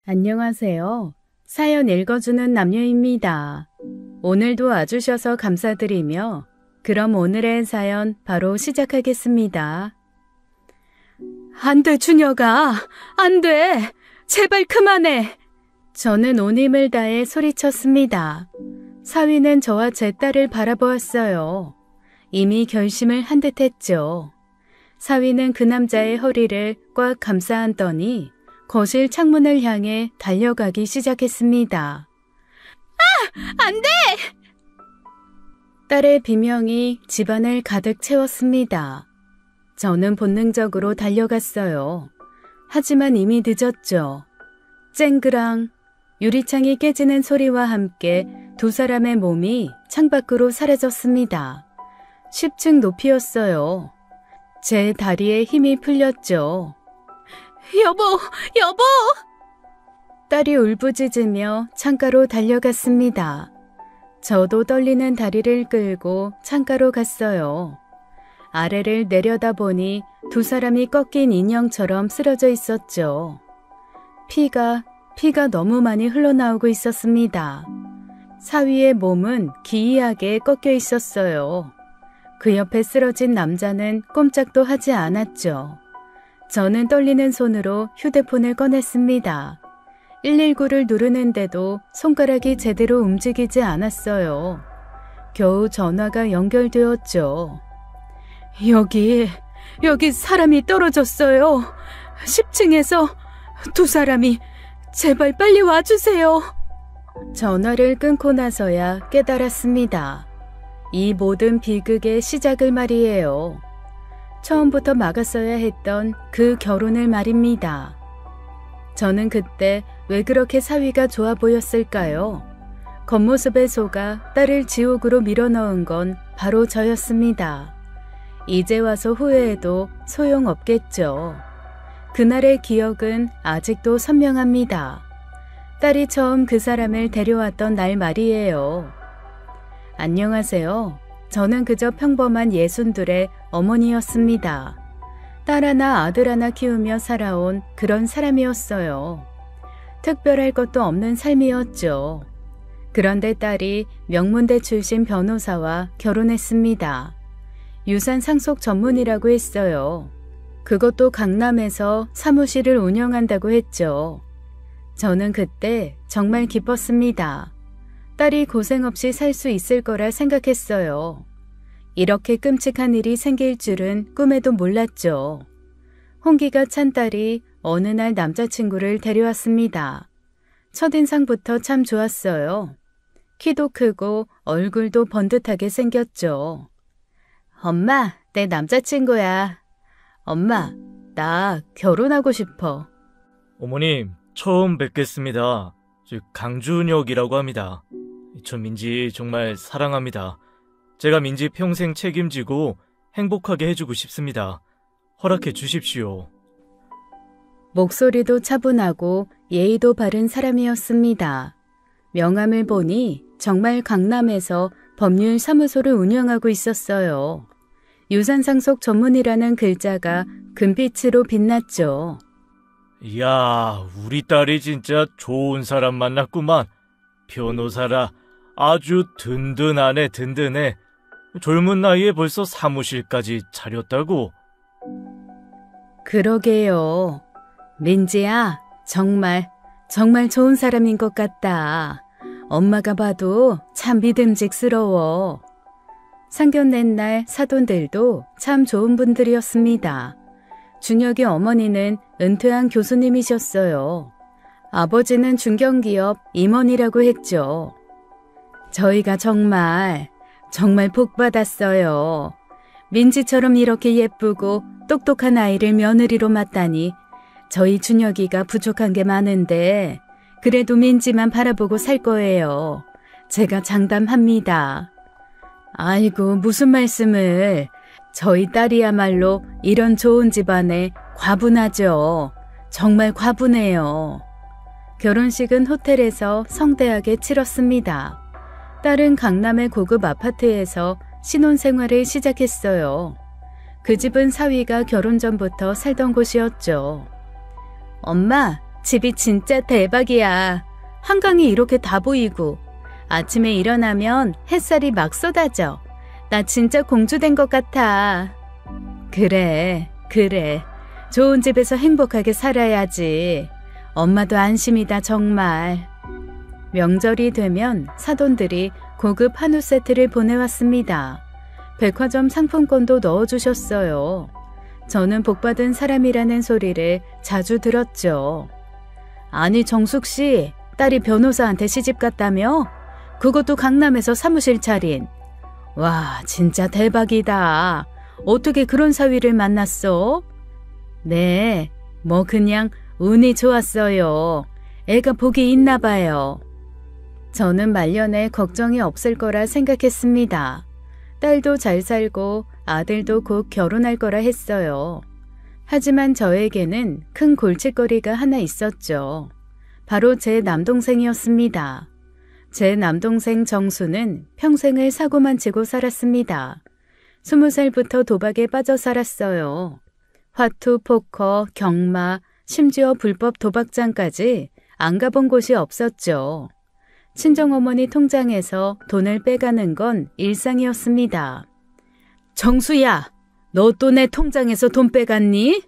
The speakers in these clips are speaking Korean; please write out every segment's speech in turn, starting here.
안녕하세요. 사연 읽어주는 남녀입니다. 오늘도 와주셔서 감사드리며 그럼 오늘의 사연 바로 시작하겠습니다. 안 돼, 준혁아. 안 돼. 제발 그만해. 저는 온 힘을 다해 소리쳤습니다. 사위는 저와 제 딸을 바라보았어요. 이미 결심을 한 듯 했죠. 사위는 그 남자의 허리를 꽉 감싸 안더니 거실 창문을 향해 달려가기 시작했습니다. 안 돼! 딸의 비명이 집안을 가득 채웠습니다. 저는 본능적으로 달려갔어요. 하지만 이미 늦었죠. 쨍그랑 유리창이 깨지는 소리와 함께 두 사람의 몸이 창밖으로 사라졌습니다. 10층 높이였어요. 제 다리에 힘이 풀렸죠. 여보! 여보! 딸이 울부짖으며 창가로 달려갔습니다. 저도 떨리는 다리를 끌고 창가로 갔어요. 아래를 내려다보니 두 사람이 꺾인 인형처럼 쓰러져 있었죠. 피가 너무 많이 흘러나오고 있었습니다. 사위의 몸은 기이하게 꺾여 있었어요. 그 옆에 쓰러진 남자는 꼼짝도 하지 않았죠. 저는 떨리는 손으로 휴대폰을 꺼냈습니다. 119를 누르는데도 손가락이 제대로 움직이지 않았어요. 겨우 전화가 연결되었죠. 여기 사람이 떨어졌어요. 10층에서 두 사람이. 제발 빨리 와주세요. 전화를 끊고 나서야 깨달았습니다. 이 모든 비극의 시작을 말이에요. 처음부터 막았어야 했던 그 결혼을 말입니다. 저는 그때 왜 그렇게 사위가 좋아 보였을까요? 겉모습에 속아 딸을 지옥으로 밀어넣은 건 바로 저였습니다. 이제 와서 후회해도 소용없겠죠. 그날의 기억은 아직도 선명합니다. 딸이 처음 그 사람을 데려왔던 날 말이에요. 안녕하세요. 저는 그저 평범한 62의 어머니였습니다. 딸 하나 아들 하나 키우며 살아온 그런 사람이었어요. 특별할 것도 없는 삶이었죠. 그런데 딸이 명문대 출신 변호사와 결혼했습니다. 유산 상속 전문이라고 했어요. 그것도 강남에서 사무실을 운영한다고 했죠. 저는 그때 정말 기뻤습니다. 딸이 고생 없이 살 수 있을 거라 생각했어요. 이렇게 끔찍한 일이 생길 줄은 꿈에도 몰랐죠. 홍기가 찬 딸이 어느 날 남자친구를 데려왔습니다. 첫인상부터 참 좋았어요. 키도 크고 얼굴도 번듯하게 생겼죠. 엄마, 내 남자친구야. 엄마, 나 결혼하고 싶어. 어머님, 처음 뵙겠습니다. 저 강준혁이라고 합니다. 저 민지 정말 사랑합니다. 제가 민지 평생 책임지고 행복하게 해주고 싶습니다. 허락해 주십시오. 목소리도 차분하고 예의도 바른 사람이었습니다. 명함을 보니 정말 강남에서 법률 사무소를 운영하고 있었어요. 유산상속 전문이라는 글자가 금빛으로 빛났죠. 이야, 우리 딸이 진짜 좋은 사람 만났구만. 변호사라 아주 든든하네, 든든해. 젊은 나이에 벌써 사무실까지 차렸다고. 그러게요. 민지야, 정말 좋은 사람인 것 같다. 엄마가 봐도 참 믿음직스러워. 상견례 날 사돈들도 참 좋은 분들이었습니다. 준혁이 어머니는 은퇴한 교수님이셨어요. 아버지는 중견기업 임원이라고 했죠. 저희가 정말 복 받았어요. 민지처럼 이렇게 예쁘고 똑똑한 아이를 며느리로 맡다니. 저희 준혁이가 부족한 게 많은데 그래도 민지만 바라보고 살 거예요. 제가 장담합니다. 아이고, 무슨 말씀을. 저희 딸이야말로 이런 좋은 집안에 과분하죠. 정말 과분해요. 결혼식은 호텔에서 성대하게 치렀습니다. 딸은 강남의 고급 아파트에서 신혼생활을 시작했어요. 그 집은 사위가 결혼 전부터 살던 곳이었죠. 엄마, 집이 진짜 대박이야. 한강이 이렇게 다 보이고 아침에 일어나면 햇살이 막 쏟아져. 나 진짜 공주 된 것 같아. 그래. 좋은 집에서 행복하게 살아야지. 엄마도 안심이다 정말. 명절이 되면 사돈들이 고급 한우 세트를 보내왔습니다. 백화점 상품권도 넣어주셨어요. 저는 복받은 사람이라는 소리를 자주 들었죠. 아니 정숙 씨, 딸이 변호사한테 시집 갔다며? 그것도 강남에서 사무실 차린. 와, 진짜 대박이다. 어떻게 그런 사위를 만났어? 네, 뭐 그냥 운이 좋았어요. 애가 복이 있나 봐요. 저는 말년에 걱정이 없을 거라 생각했습니다. 딸도 잘 살고 아들도 곧 결혼할 거라 했어요. 하지만 저에게는 큰 골칫거리가 하나 있었죠. 바로 제 남동생이었습니다. 제 남동생 정수는 평생을 사고만 치고 살았습니다. 20살부터 도박에 빠져 살았어요. 화투, 포커, 경마, 심지어 불법 도박장까지 안 가본 곳이 없었죠. 친정어머니 통장에서 돈을 빼가는 건 일상이었습니다. 정수야, 너 또 내 통장에서 돈 빼갔니?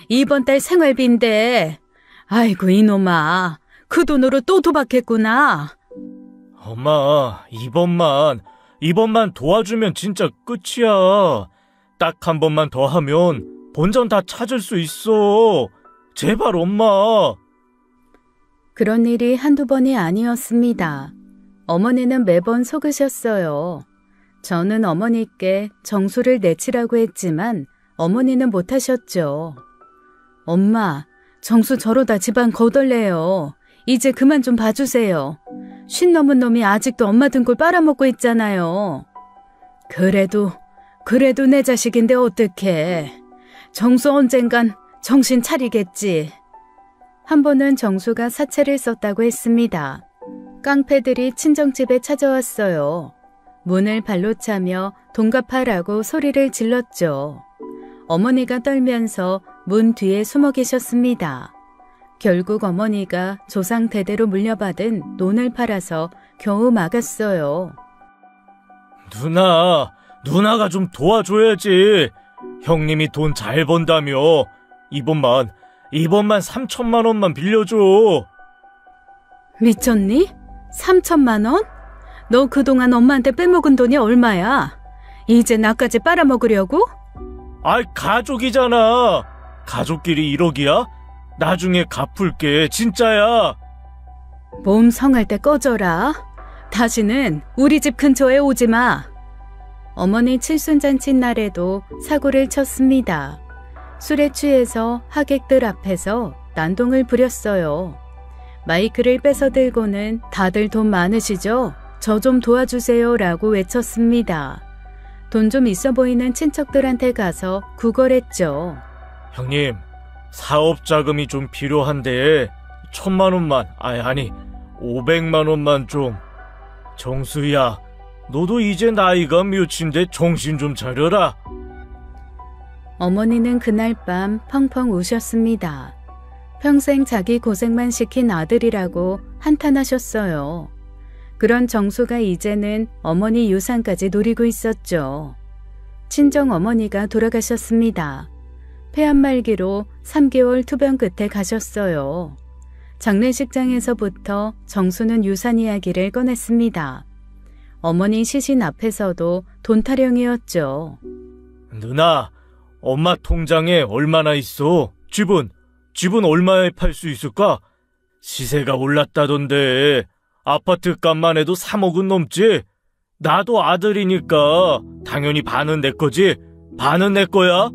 이번 달 생활비인데. 아이고 이놈아, 그 돈으로 또 도박했구나. 엄마, 이번만 도와주면 진짜 끝이야. 딱 한 번만 더 하면 본전 다 찾을 수 있어. 제발 엄마. 그런 일이 한두 번이 아니었습니다. 어머니는 매번 속으셨어요. 저는 어머니께 정수를 내치라고 했지만 어머니는 못하셨죠. 엄마, 정수 저러다 집안 거덜내요. 이제 그만 좀 봐주세요. 50 넘은 놈이 아직도 엄마 등골 빨아먹고 있잖아요. 그래도 내 자식인데 어떡해. 정수 언젠간 정신 차리겠지. 한 번은 정수가 사채를 썼다고 했습니다. 깡패들이 친정집에 찾아왔어요. 문을 발로 차며 돈 갚아라고 소리를 질렀죠. 어머니가 떨면서 문 뒤에 숨어 계셨습니다. 결국 어머니가 조상 대대로 물려받은 논을 팔아서 겨우 막았어요. 누나가 좀 도와줘야지. 형님이 돈 잘 번다며. 이번만 3천만 원만 빌려줘. 미쳤니? 3천만 원? 너 그동안 엄마한테 빼먹은 돈이 얼마야? 이제 나까지 빨아먹으려고? 아이, 가족이잖아. 가족끼리 1억이야? 나중에 갚을게. 진짜야. 몸 성할 때 꺼져라. 다시는 우리 집 근처에 오지 마. 어머니 칠순잔치 날에도 사고를 쳤습니다. 술에 취해서 하객들 앞에서 난동을 부렸어요. 마이크를 뺏어 들고는 다들 돈 많으시죠? 저 좀 도와주세요 라고 외쳤습니다. 돈 좀 있어 보이는 친척들한테 가서 구걸했죠. 형님, 사업 자금이 좀 필요한데 1,000만 원만, 아니 500만 원만 좀. 정수야, 너도 이제 나이가 몇인데 정신 좀 차려라. 어머니는 그날 밤 펑펑 우셨습니다. 평생 자기 고생만 시킨 아들이라고 한탄하셨어요. 그런 정수가 이제는 어머니 유산까지 노리고 있었죠. 친정 어머니가 돌아가셨습니다. 폐암말기로 3개월 투병 끝에 가셨어요. 장례식장에서부터 정수는 유산 이야기를 꺼냈습니다. 어머니 시신 앞에서도 돈 타령이었죠. 누나, 엄마 통장에 얼마나 있어? 집은 얼마에 팔 수 있을까? 시세가 올랐다던데. 아파트 값만 해도 3억은 넘지? 나도 아들이니까 당연히 반은 내 거지? 반은 내 거야?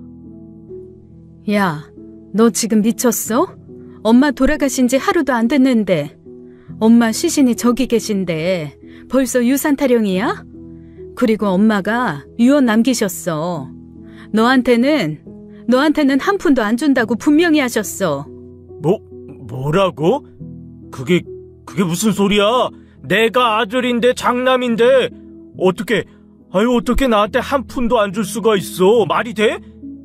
야, 너 지금 미쳤어? 엄마 돌아가신 지 하루도 안 됐는데 엄마 시신이 저기 계신데 벌써 유산 타령이야? 그리고 엄마가 유언 남기셨어. 너한테는 한 푼도 안 준다고 분명히 하셨어. 뭐라고? 그게 무슨 소리야? 내가 아들인데 장남인데 어떻게 나한테 한 푼도 안 줄 수가 있어? 말이 돼?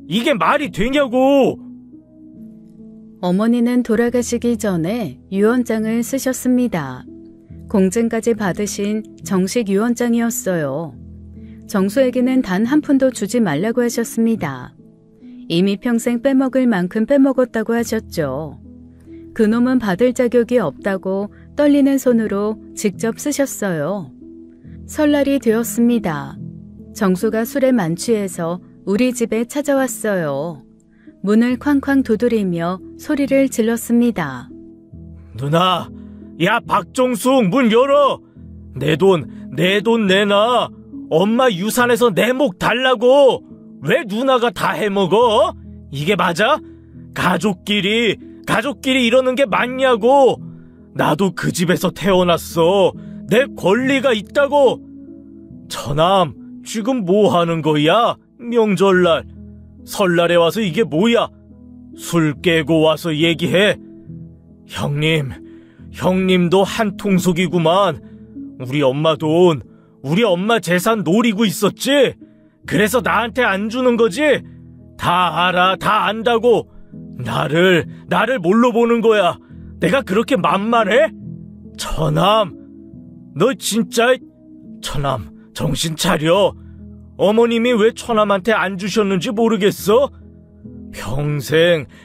이게 말이 되냐고? 어머니는 돌아가시기 전에 유언장을 쓰셨습니다. 공증까지 받으신 정식 유언장이었어요. 정수에게는 단 한 푼도 주지 말라고 하셨습니다. 이미 평생 빼먹을 만큼 빼먹었다고 하셨죠. 그놈은 받을 자격이 없다고 떨리는 손으로 직접 쓰셨어요. 설날이 되었습니다. 정수가 술에 만취해서 우리 집에 찾아왔어요. 문을 쾅쾅 두드리며 소리를 질렀습니다. 누나, 야 박정숙 문 열어. 내 돈 내놔. 엄마 유산에서 내 목 달라고. 왜 누나가 다 해먹어? 이게 맞아? 가족끼리 이러는 게 맞냐고. 나도 그 집에서 태어났어. 내 권리가 있다고. 처남, 지금 뭐 하는 거야? 명절날, 설날에 와서 이게 뭐야? 술 깨고 와서 얘기해. 형님도 한통속이구만. 우리 엄마 돈, 우리 엄마 재산 노리고 있었지? 그래서 나한테 안 주는 거지? 다 알아, 다 안다고. 나를 뭘로 보는 거야? 내가 그렇게 만만해? 처남, 너 진짜... 처남, 정신 차려. 어머님이 왜 처남한테 안 주셨는지 모르겠어?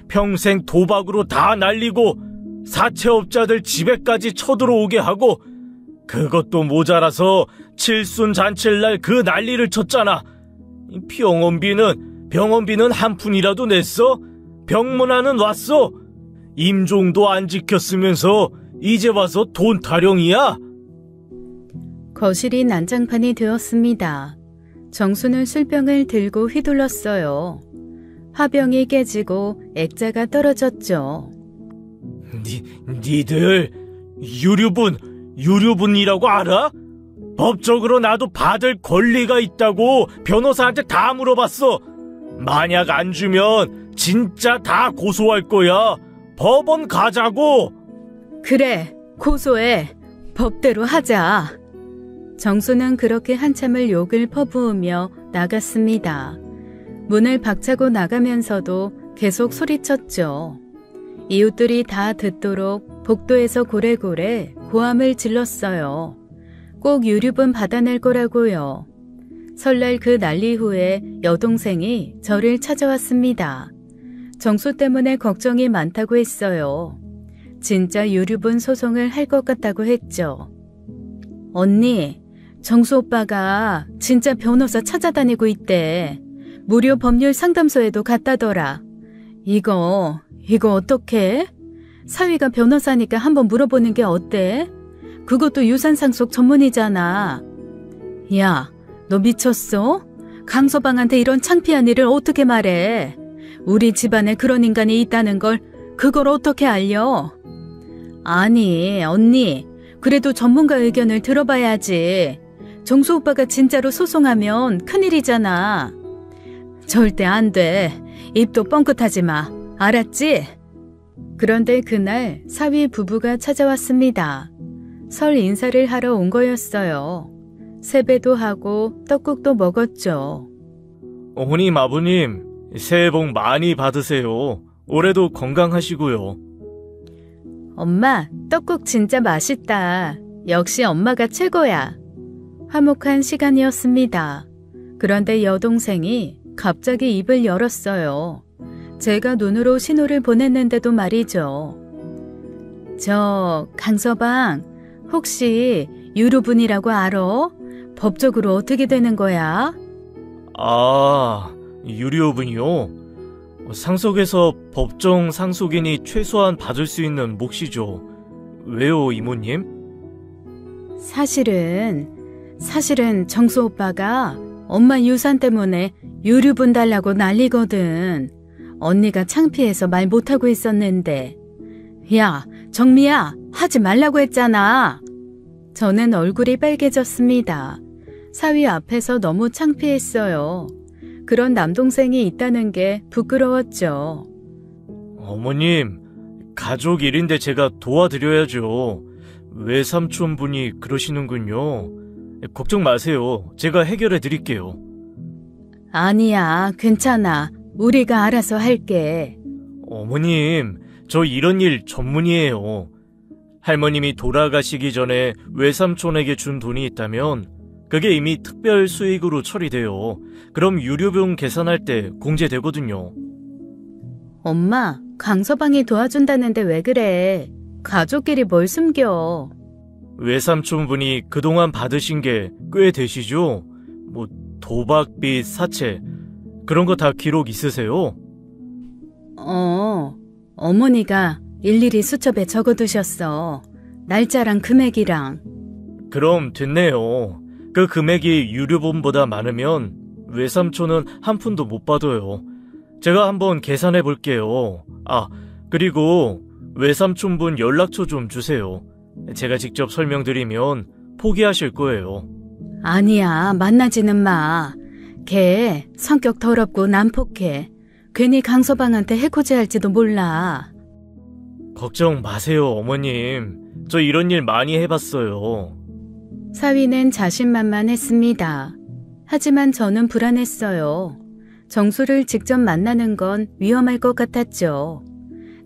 평생 도박으로 다 날리고 사채업자들 집에까지 쳐들어오게 하고, 그것도 모자라서 칠순잔치날 그 난리를 쳤잖아. 병원비는 한 푼이라도 냈어? 병문안은 왔어? 임종도 안 지켰으면서 이제 와서 돈 타령이야? 거실이 난장판이 되었습니다. 정수는 술병을 들고 휘둘렀어요. 화병이 깨지고 액자가 떨어졌죠. 니들 유류분이라고 알아? 법적으로 나도 받을 권리가 있다고 변호사한테 다 물어봤어. 만약 안 주면 진짜 다 고소할 거야. 법원 가자고. 그래, 고소해. 법대로 하자. 정수는 그렇게 한참을 욕을 퍼부으며 나갔습니다. 문을 박차고 나가면서도 계속 소리쳤죠. 이웃들이 다 듣도록 복도에서 고래고래 고함을 질렀어요. 꼭 유류분 받아낼 거라고요. 설날 그 난리 후에 여동생이 저를 찾아왔습니다. 정수 때문에 걱정이 많다고 했어요. 진짜 유류분 소송을 할 것 같다고 했죠. 언니, 정수 오빠가 진짜 변호사 찾아다니고 있대. 무료 법률 상담소에도 갔다더라. 이거 어떡해? 사위가 변호사니까 한번 물어보는 게 어때? 그것도 유산상속 전문이잖아. 야, 너 미쳤어? 강서방한테 이런 창피한 일을 어떻게 말해? 우리 집안에 그런 인간이 있다는 걸 그걸 어떻게 알려? 아니, 언니, 그래도 전문가 의견을 들어봐야지. 정수 오빠가 진짜로 소송하면 큰일이잖아. 절대 안 돼. 입도 뻥끗하지 마. 알았지? 그런데 그날 사위 부부가 찾아왔습니다. 설 인사를 하러 온 거였어요. 세배도 하고 떡국도 먹었죠. 어머님, 아버님, 새해 복 많이 받으세요. 올해도 건강하시고요. 엄마, 떡국 진짜 맛있다. 역시 엄마가 최고야. 화목한 시간이었습니다. 그런데 여동생이 갑자기 입을 열었어요. 제가 눈으로 신호를 보냈는데도 말이죠. 저 강서방, 혹시 유류분이라고 알아? 법적으로 어떻게 되는 거야? 아, 유류분이요? 상속에서 법정 상속인이 최소한 받을 수 있는 몫이죠. 왜요, 이모님? 사실은 정수 오빠가 엄마 유산 때문에 유류분 달라고 난리거든. 언니가 창피해서 말 못하고 있었는데. 야, 정미야, 하지 말라고 했잖아. 저는 얼굴이 빨개졌습니다. 사위 앞에서 너무 창피했어요. 그런 남동생이 있다는 게 부끄러웠죠. 어머님, 가족 일인데 제가 도와드려야죠. 외삼촌분이 그러시는군요. 걱정 마세요. 제가 해결해 드릴게요. 아니야, 괜찮아. 우리가 알아서 할게. 어머님, 저 이런 일 전문이에요. 할머님이 돌아가시기 전에 외삼촌에게 준 돈이 있다면 그게 이미 특별 수익으로 처리돼요. 그럼 유류비용 계산할 때 공제되거든요. 엄마, 강서방이 도와준다는데 왜 그래? 가족끼리 뭘 숨겨? 외삼촌분이 그동안 받으신 게 꽤 되시죠? 뭐 도박빚, 사채 그런 거 다 기록 있으세요? 어머니가 일일이 수첩에 적어두셨어. 날짜랑 금액이랑. 그럼 됐네요. 그 금액이 유류분보다 많으면 외삼촌은 한 푼도 못 받아요. 제가 한번 계산해 볼게요. 그리고 외삼촌분 연락처 좀 주세요. 제가 직접 설명드리면 포기하실 거예요. 아니야, 만나지는 마. 걔 성격 더럽고 난폭해. 괜히 강서방한테 해코지할지도 몰라. 걱정 마세요, 어머님. 저 이런 일 많이 해봤어요. 사위는 자신만만했습니다. 하지만 저는 불안했어요. 정수를 직접 만나는 건 위험할 것 같았죠.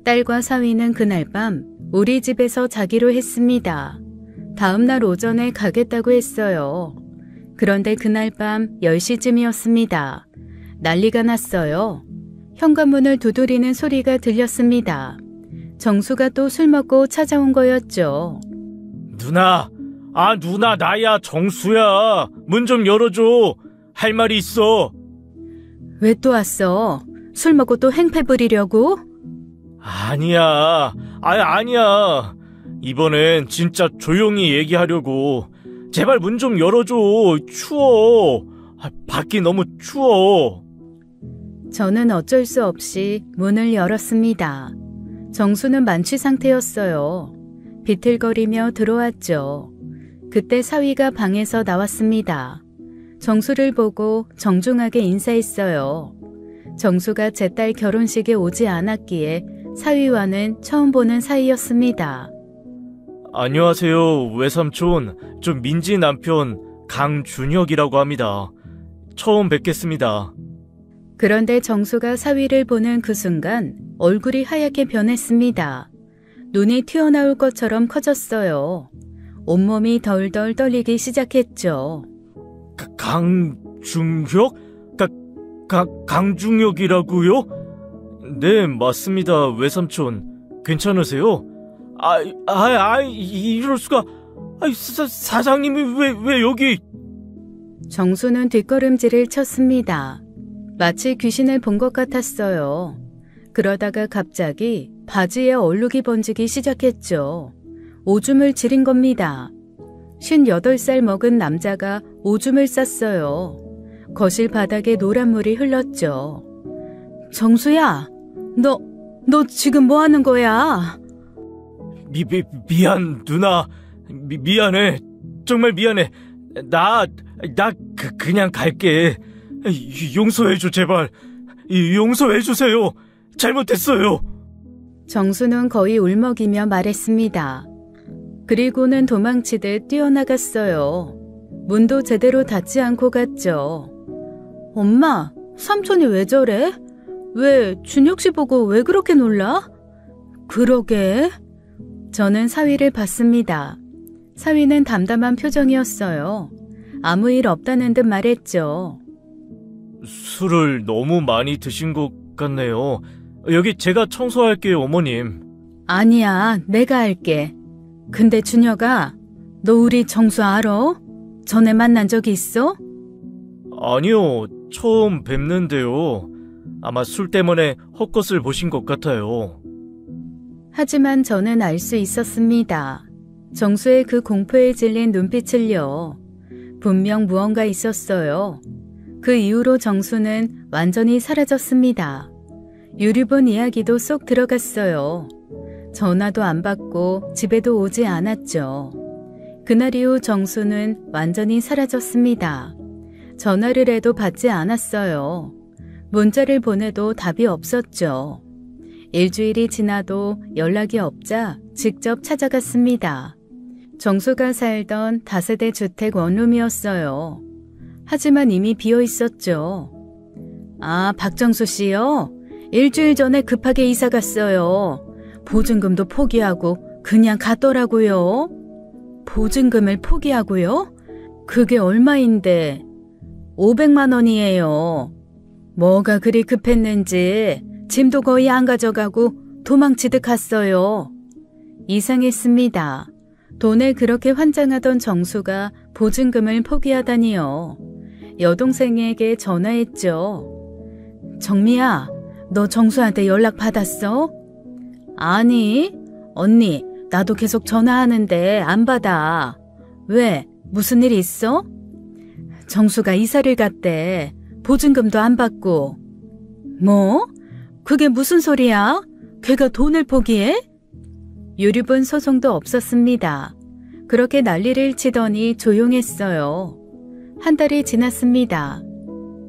딸과 사위는 그날 밤 우리 집에서 자기로 했습니다. 다음 날 오전에 가겠다고 했어요. 그런데 그날 밤 10시쯤이었습니다. 난리가 났어요. 현관문을 두드리는 소리가 들렸습니다. 정수가 또 술 먹고 찾아온 거였죠. 누나, 누나 나야, 정수야. 문 좀 열어줘. 할 말이 있어. 왜 또 왔어? 술 먹고 또 행패 부리려고? 아니야. 아니야. 이번엔 진짜 조용히 얘기하려고. 제발 문 좀 열어줘. 추워. 밖이 너무 추워. 저는 어쩔 수 없이 문을 열었습니다. 정수는 만취 상태였어요. 비틀거리며 들어왔죠. 그때 사위가 방에서 나왔습니다. 정수를 보고 정중하게 인사했어요. 정수가 제 딸 결혼식에 오지 않았기에 사위와는 처음 보는 사이였습니다. 안녕하세요, 외삼촌. 저 민지 남편 강준혁이라고 합니다. 처음 뵙겠습니다. 그런데 정수가 사위를 보는 그 순간 얼굴이 하얗게 변했습니다. 눈이 튀어나올 것처럼 커졌어요. 온몸이 덜덜 떨리기 시작했죠. 강중혁? 강중혁이라고요? 네, 맞습니다, 외삼촌. 괜찮으세요? 이럴 수가. 사장님이 왜 여기? 정수는 뒷걸음질을 쳤습니다. 마치 귀신을 본 것 같았어요. 그러다가 갑자기 바지에 얼룩이 번지기 시작했죠. 오줌을 지린 겁니다. 58살 먹은 남자가 오줌을 쌌어요. 거실 바닥에 노란물이 흘렀죠. 정수야, 너 지금 뭐 하는 거야? 미안, 누나. 미안해. 정말 미안해. 그냥 갈게. 용서해줘, 제발. 용서해주세요. 잘못했어요. 정수는 거의 울먹이며 말했습니다. 그리고는 도망치듯 뛰어나갔어요. 문도 제대로 닫지 않고 갔죠. 엄마, 삼촌이 왜 저래? 왜 준혁 씨 보고 왜 그렇게 놀라? 그러게. 저는 사위를 봤습니다. 사위는 담담한 표정이었어요. 아무 일 없다는 듯 말했죠. 술을 너무 많이 드신 것 같네요. 여기 제가 청소할게요, 어머님. 아니야, 내가 할게. 근데 준혁아, 너 우리 정수 알아? 전에 만난 적이 있어? 아니요, 처음 뵙는데요. 아마 술 때문에 헛것을 보신 것 같아요. 하지만 저는 알 수 있었습니다. 정수의 그 공포에 질린 눈빛을요. 분명 무언가 있었어요. 그 이후로 정수는 완전히 사라졌습니다. 유류분 이야기도 쏙 들어갔어요. 전화도 안 받고 집에도 오지 않았죠. 그날 이후 정수는 완전히 사라졌습니다. 전화를 해도 받지 않았어요. 문자를 보내도 답이 없었죠. 일주일이 지나도 연락이 없자 직접 찾아갔습니다. 정수가 살던 다세대 주택 원룸이었어요. 하지만 이미 비어 있었죠. 박정수 씨요? 일주일 전에 급하게 이사 갔어요. 보증금도 포기하고 그냥 갔더라고요. 보증금을 포기하고요? 그게 얼마인데? 500만 원이에요. 뭐가 그리 급했는지 짐도 거의 안 가져가고 도망치듯 갔어요. 이상했습니다. 돈에 그렇게 환장하던 정수가 보증금을 포기하다니요. 여동생에게 전화했죠. 정미야, 너 정수한테 연락 받았어? 아니, 언니, 나도 계속 전화하는데 안 받아. 왜? 무슨 일 있어? 정수가 이사를 갔대. 보증금도 안 받고. 뭐? 그게 무슨 소리야? 걔가 돈을 포기해? 유류분 소송도 없었습니다. 그렇게 난리를 치더니 조용했어요. 한 달이 지났습니다.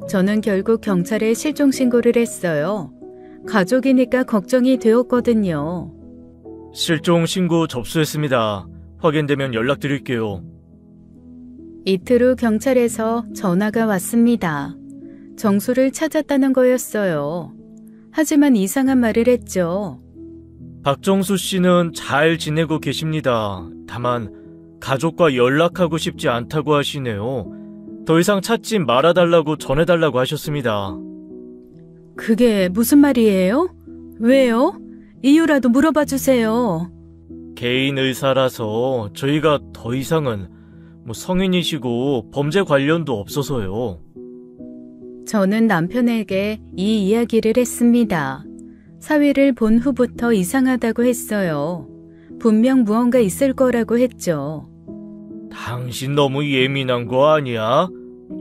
저는 결국 경찰에 실종 신고를 했어요. 가족이니까 걱정이 되었거든요. 실종 신고 접수했습니다. 확인되면 연락드릴게요. 이틀 후 경찰에서 전화가 왔습니다. 정수를 찾았다는 거였어요. 하지만 이상한 말을 했죠. 박정수 씨는 잘 지내고 계십니다. 다만 가족과 연락하고 싶지 않다고 하시네요. 더 이상 찾지 말아달라고 전해달라고 하셨습니다. 그게 무슨 말이에요? 왜요? 이유라도 물어봐 주세요. 개인 의사라서 저희가 더 이상은 성인이시고 범죄 관련도 없어서요. 저는 남편에게 이 이야기를 했습니다. 사위를 본 후부터 이상하다고 했어요. 분명 무언가 있을 거라고 했죠. 당신 너무 예민한 거 아니야?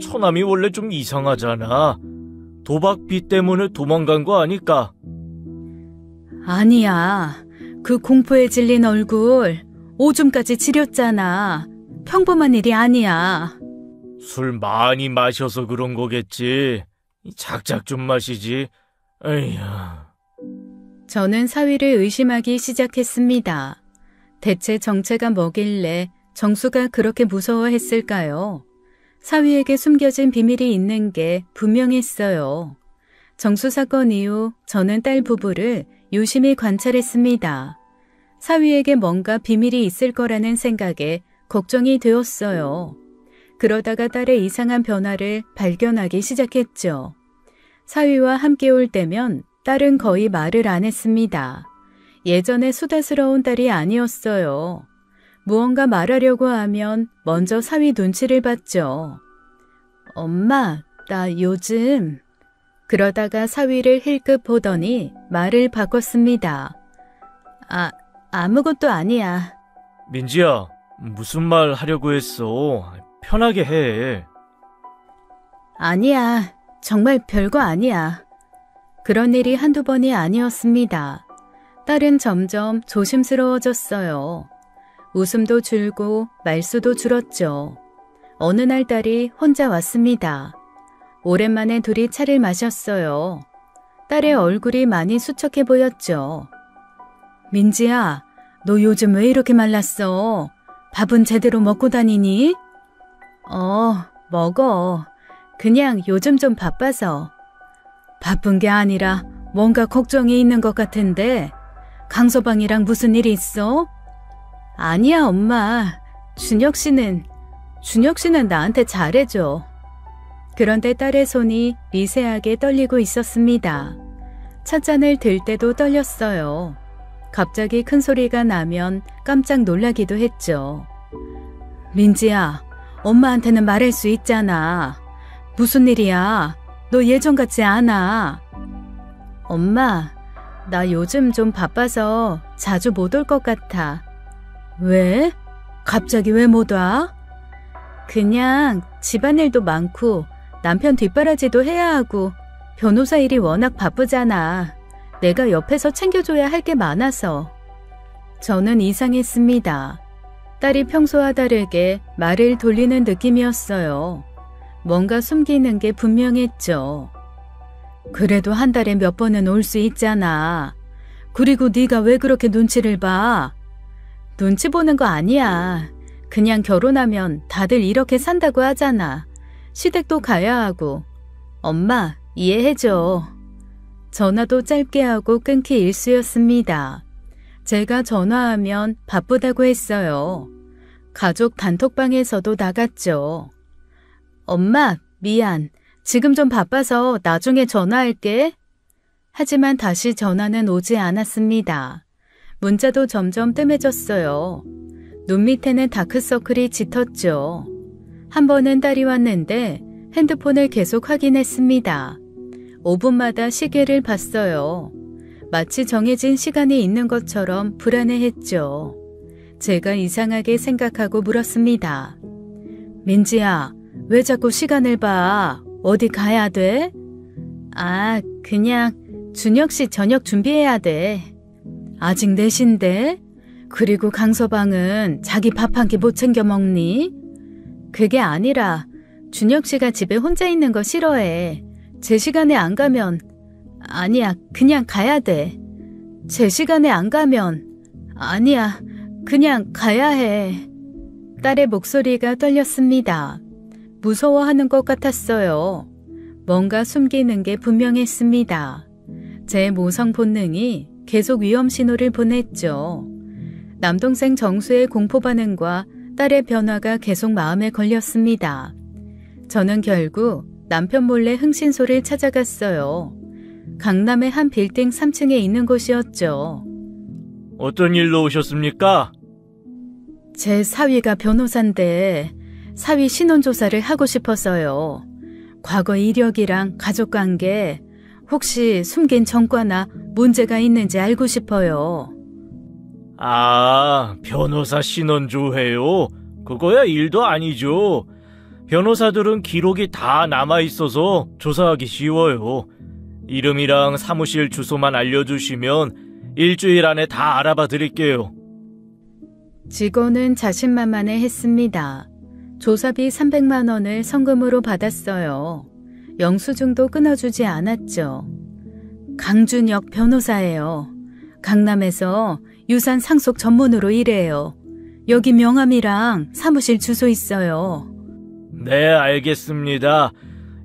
처남이 원래 좀 이상하잖아. 도박비 때문에 도망간 거 아닐까? 아니야. 그 공포에 질린 얼굴 오줌까지 지렸잖아. 평범한 일이 아니야. 술 많이 마셔서 그런 거겠지. 작작 좀 마시지. 에휴. 저는 사위를 의심하기 시작했습니다. 대체 정체가 뭐길래 정수가 그렇게 무서워했을까요? 사위에게 숨겨진 비밀이 있는 게 분명했어요. 정수 사건 이후 저는 딸 부부를 유심히 관찰했습니다. 사위에게 뭔가 비밀이 있을 거라는 생각에 걱정이 되었어요. 그러다가 딸의 이상한 변화를 발견하기 시작했죠. 사위와 함께 올 때면 딸은 거의 말을 안 했습니다. 예전에 수다스러운 딸이 아니었어요. 무언가 말하려고 하면 먼저 사위 눈치를 봤죠. 엄마, 나 요즘... 그러다가 사위를 힐끗 보더니 말을 바꿨습니다. 아무것도 아니야. 민지야, 무슨 말 하려고 했어? 편하게 해. 아니야, 정말 별거 아니야. 그런 일이 한두 번이 아니었습니다. 딸은 점점 조심스러워졌어요. 웃음도 줄고 말수도 줄었죠. 어느 날 딸이 혼자 왔습니다. 오랜만에 둘이 차를 마셨어요. 딸의 얼굴이 많이 수척해 보였죠. 민지야, 너 요즘 왜 이렇게 말랐어? 밥은 제대로 먹고 다니니? 먹어. 그냥 요즘 좀 바빠서. 바쁜 게 아니라 뭔가 걱정이 있는 것 같은데 강서방이랑 무슨 일이 있어? 아니야, 엄마. 준혁 씨는 나한테 잘해줘. 그런데 딸의 손이 미세하게 떨리고 있었습니다. 찻잔을 들 때도 떨렸어요. 갑자기 큰 소리가 나면 깜짝 놀라기도 했죠. 민지야, 엄마한테는 말할 수 있잖아. 무슨 일이야? 너 예전 같지 않아. 엄마, 나 요즘 좀 바빠서 자주 못 올 것 같아. 왜? 갑자기 왜 못 와? 그냥 집안일도 많고 남편 뒷바라지도 해야 하고 변호사 일이 워낙 바쁘잖아. 내가 옆에서 챙겨줘야 할 게 많아서. 저는 이상했습니다. 딸이 평소와 다르게 말을 돌리는 느낌이었어요. 뭔가 숨기는 게 분명했죠. 그래도 한 달에 몇 번은 올 수 있잖아. 그리고 네가 왜 그렇게 눈치를 봐? 눈치 보는 거 아니야. 그냥 결혼하면 다들 이렇게 산다고 하잖아. 시댁도 가야 하고. 엄마, 이해해줘. 전화도 짧게 하고 끊기 일쑤였습니다. 제가 전화하면 바쁘다고 했어요. 가족 단톡방에서도 나갔죠. 엄마, 미안. 지금 좀 바빠서 나중에 전화할게. 하지만 다시 전화는 오지 않았습니다. 문자도 점점 뜸해졌어요. 눈 밑에는 다크서클이 짙었죠. 한 번은 딸이 왔는데 핸드폰을 계속 확인했습니다. 5분마다 시계를 봤어요. 마치 정해진 시간이 있는 것처럼 불안해했죠. 제가 이상하게 생각하고 물었습니다. 민지야, 왜 자꾸 시간을 봐? 어디 가야 돼? 아, 그냥 준혁 씨 저녁 준비해야 돼. 아직 4시인데? 그리고 강서방은 자기 밥 한 끼 못 챙겨 먹니? 그게 아니라 준혁 씨가 집에 혼자 있는 거 싫어해. 제 시간에 안 가면 아니야, 그냥 가야 돼. 제 시간에 안 가면 아니야, 그냥 가야 해. 딸의 목소리가 떨렸습니다. 무서워하는 것 같았어요. 뭔가 숨기는 게 분명했습니다. 제 모성 본능이 계속 위험 신호를 보냈죠. 남동생 정수의 공포 반응과 딸의 변화가 계속 마음에 걸렸습니다. 저는 결국 남편 몰래 흥신소를 찾아갔어요. 강남의 한 빌딩 3층에 있는 곳이었죠. 어떤 일로 오셨습니까? 제 사위가 변호사인데 사위 신원조사를 하고 싶어서요. 과거 이력이랑 가족관계, 혹시 숨긴 전과나 문제가 있는지 알고 싶어요. 아, 변호사 신원조회요? 그거야 일도 아니죠. 변호사들은 기록이 다 남아있어서 조사하기 쉬워요. 이름이랑 사무실 주소만 알려주시면 일주일 안에 다 알아봐 드릴게요. 직원은 자신만만해 했습니다. 조사비 300만 원을 성금으로 받았어요. 영수증도 끊어주지 않았죠. 강준혁 변호사예요. 강남에서 유산 상속 전문으로 일해요. 여기 명함이랑 사무실 주소 있어요. 네, 알겠습니다.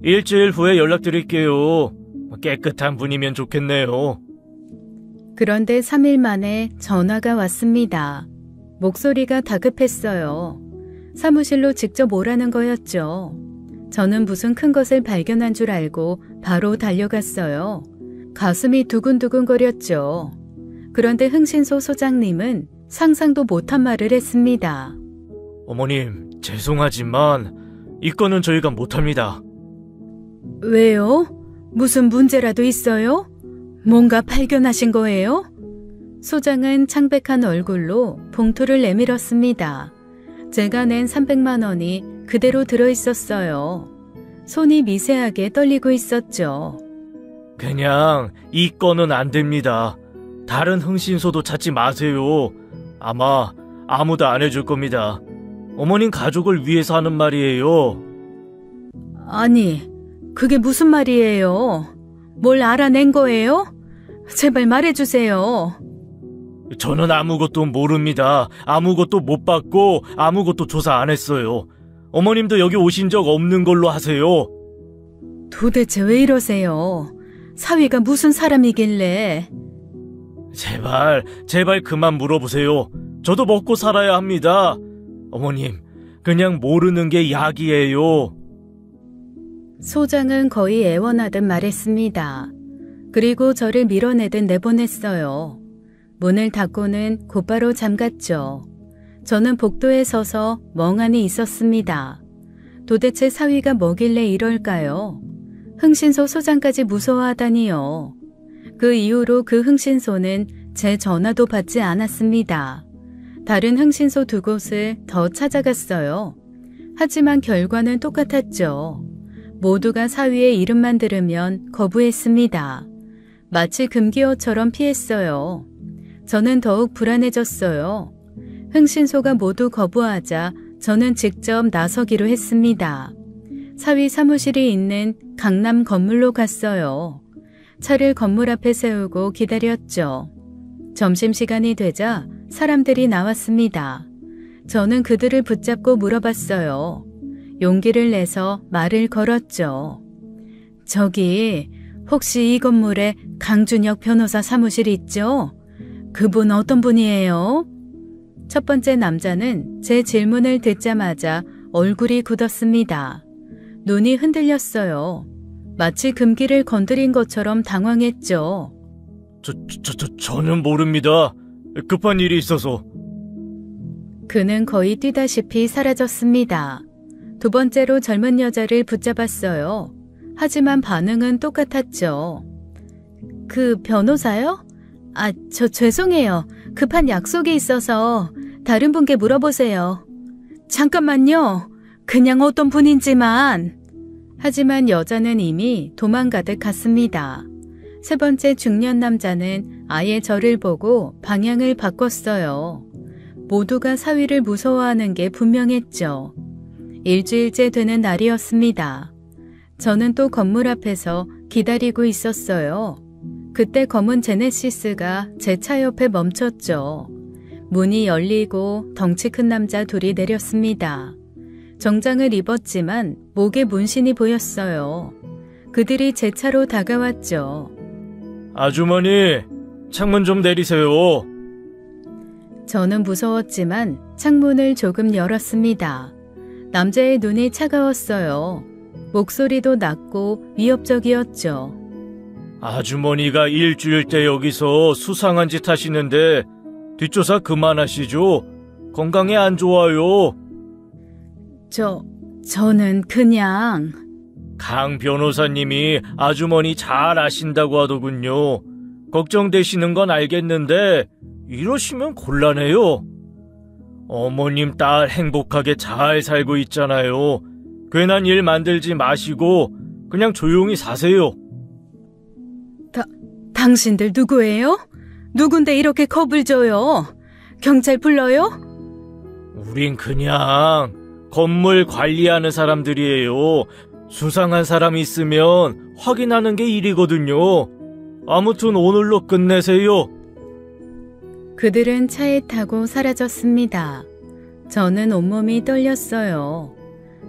일주일 후에 연락드릴게요. 깨끗한 분이면 좋겠네요. 그런데 3일 만에 전화가 왔습니다. 목소리가 다급했어요. 사무실로 직접 오라는 거였죠. 저는 무슨 큰 것을 발견한 줄 알고 바로 달려갔어요. 가슴이 두근두근거렸죠. 그런데 흥신소 소장님은 상상도 못한 말을 했습니다. 어머님, 죄송하지만 이 건은 저희가 못합니다. 왜요? 무슨 문제라도 있어요? 뭔가 발견하신 거예요? 소장은 창백한 얼굴로 봉투를 내밀었습니다. 제가 낸 300만 원이 그대로 들어있었어요. 손이 미세하게 떨리고 있었죠. 그냥 이 건은 안 됩니다. 다른 흥신소도 찾지 마세요. 아마 아무도 안 해줄 겁니다. 어머님 가족을 위해서 하는 말이에요. 아니, 그게 무슨 말이에요? 뭘 알아낸 거예요? 제발 말해주세요. 저는 아무것도 모릅니다. 아무것도 못 받고 아무것도 조사 안 했어요. 어머님도 여기 오신 적 없는 걸로 하세요. 도대체 왜 이러세요? 사위가 무슨 사람이길래? 제발 그만 물어보세요. 저도 먹고 살아야 합니다. 어머님, 그냥 모르는 게 약이에요. 소장은 거의 애원하듯 말했습니다. 그리고 저를 밀어내듯 내보냈어요. 문을 닫고는 곧바로 잠갔죠. 저는 복도에 서서 멍하니 있었습니다. 도대체 사위가 뭐길래 이럴까요? 흥신소 소장까지 무서워하다니요. 그 이후로 그 흥신소는 제 전화도 받지 않았습니다. 다른 흥신소 2곳을 더 찾아갔어요. 하지만 결과는 똑같았죠. 모두가 사위의 이름만 들으면 거부했습니다. 마치 금기어처럼 피했어요. 저는 더욱 불안해졌어요. 흥신소가 모두 거부하자 저는 직접 나서기로 했습니다. 사위 사무실이 있는 강남 건물로 갔어요. 차를 건물 앞에 세우고 기다렸죠. 점심시간이 되자 사람들이 나왔습니다. 저는 그들을 붙잡고 물어봤어요. 용기를 내서 말을 걸었죠. 저기 혹시 이 건물에 강준혁 변호사 사무실 있죠? 그분 어떤 분이에요? 첫 번째 남자는 제 질문을 듣자마자 얼굴이 굳었습니다. 눈이 흔들렸어요. 마치 금기를 건드린 것처럼 당황했죠. 저는 모릅니다. 급한 일이 있어서. 그는 거의 뛰다시피 사라졌습니다. 두 번째로 젊은 여자를 붙잡았어요. 하지만 반응은 똑같았죠. 그 변호사요? 저 죄송해요. 급한 약속이 있어서 다른 분께 물어보세요. 잠깐만요. 그냥 어떤 분인지만. 하지만 여자는 이미 도망가듯 갔습니다. 세 번째 중년 남자는 아예 저를 보고 방향을 바꿨어요. 모두가 사위를 무서워하는 게 분명했죠. 일주일째 되는 날이었습니다. 저는 또 건물 앞에서 기다리고 있었어요. 그때 검은 제네시스가 제 차 옆에 멈췄죠. 문이 열리고 덩치 큰 남자 둘이 내렸습니다. 정장을 입었지만 목에 문신이 보였어요. 그들이 제 차로 다가왔죠. 아주머니, 창문 좀 내리세요. 저는 무서웠지만 창문을 조금 열었습니다. 남자의 눈이 차가웠어요. 목소리도 낮고 위협적이었죠. 아주머니가 일주일 때 여기서 수상한 짓 하시는데 뒷조사 그만하시죠. 건강에 안 좋아요. 저는 그냥... 강 변호사님이 아주머니 잘 아신다고 하더군요. 걱정되시는 건 알겠는데 이러시면 곤란해요. 어머님 딸 행복하게 잘 살고 있잖아요. 괜한 일 만들지 마시고 그냥 조용히 사세요. 당신들 누구예요? 누군데 이렇게 겁을 줘요? 경찰 불러요? 우린 그냥 건물 관리하는 사람들이에요. 수상한 사람 있으면 확인하는 게 일이거든요. 아무튼 오늘로 끝내세요. 그들은 차에 타고 사라졌습니다. 저는 온몸이 떨렸어요.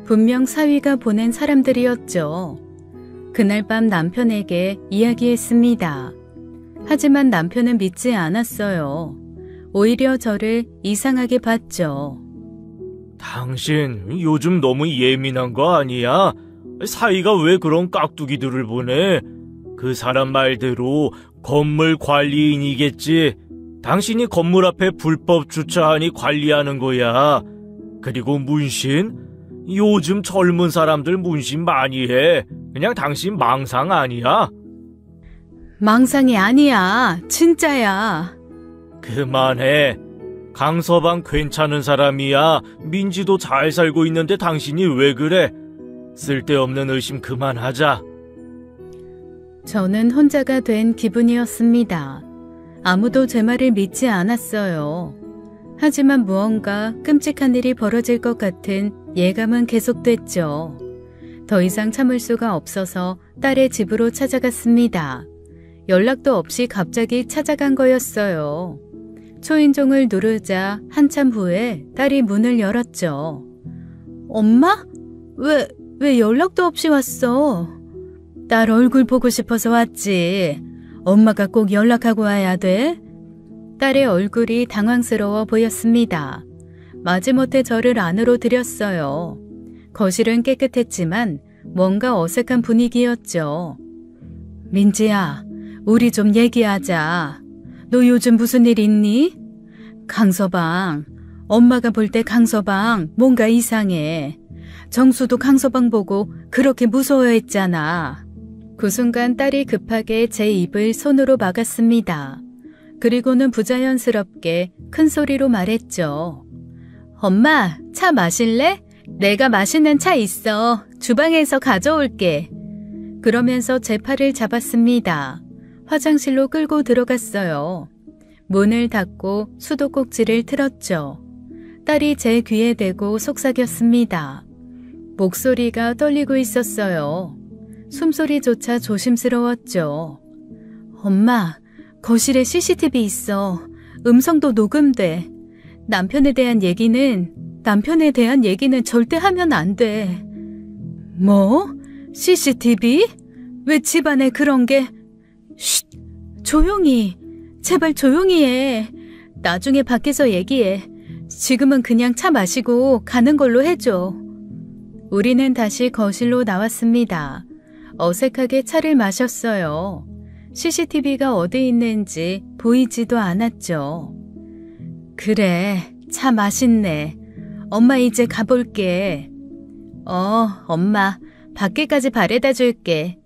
분명 사위가 보낸 사람들이었죠. 그날 밤 남편에게 이야기했습니다. 하지만 남편은 믿지 않았어요. 오히려 저를 이상하게 봤죠. 당신 요즘 너무 예민한 거 아니야? 사위가 왜 그런 깍두기들을 보내? 그 사람 말대로 건물 관리인이겠지. 당신이 건물 앞에 불법 주차하니 관리하는 거야. 그리고 문신? 요즘 젊은 사람들 문신 많이 해. 그냥 당신 망상 아니야? 망상이 아니야. 진짜야. 그만해. 강서방 괜찮은 사람이야. 민지도 잘 살고 있는데 당신이 왜 그래? 쓸데없는 의심 그만하자. 저는 혼자가 된 기분이었습니다. 아무도 제 말을 믿지 않았어요. 하지만 무언가 끔찍한 일이 벌어질 것 같은 예감은 계속됐죠. 더 이상 참을 수가 없어서 딸의 집으로 찾아갔습니다. 연락도 없이 갑자기 찾아간 거였어요. 초인종을 누르자 한참 후에 딸이 문을 열었죠. 엄마? 왜 연락도 없이 왔어? 딸 얼굴 보고 싶어서 왔지. 엄마가 꼭 연락하고 와야 돼? 딸의 얼굴이 당황스러워 보였습니다. 마지못해 저를 안으로 들였어요. 거실은 깨끗했지만 뭔가 어색한 분위기였죠. 민지야, 우리 좀 얘기하자. 너 요즘 무슨 일 있니? 강서방, 엄마가 볼 때 강서방 뭔가 이상해. 정수도 강서방 보고 그렇게 무서워했잖아. 그 순간 딸이 급하게 제 입을 손으로 막았습니다. 그리고는 부자연스럽게 큰 소리로 말했죠. 엄마, 차 마실래? 내가 맛있는 차 있어. 주방에서 가져올게. 그러면서 제 팔을 잡았습니다. 화장실로 끌고 들어갔어요. 문을 닫고 수도꼭지를 틀었죠. 딸이 제 귀에 대고 속삭였습니다. 목소리가 떨리고 있었어요. 숨소리조차 조심스러웠죠. 엄마, 거실에 CCTV 있어. 음성도 녹음돼. 남편에 대한 얘기는 절대 하면 안 돼. 뭐? CCTV? 왜 집안에 그런 게... 쉿! 조용히! 제발 조용히 해. 나중에 밖에서 얘기해. 지금은 그냥 차 마시고 가는 걸로 해줘. 우리는 다시 거실로 나왔습니다. 어색하게 차를 마셨어요. CCTV가 어디 있는지 보이지도 않았죠. 그래, 차 맛있네. 엄마 이제 가볼게. 엄마, 밖에까지 바래다 줄게.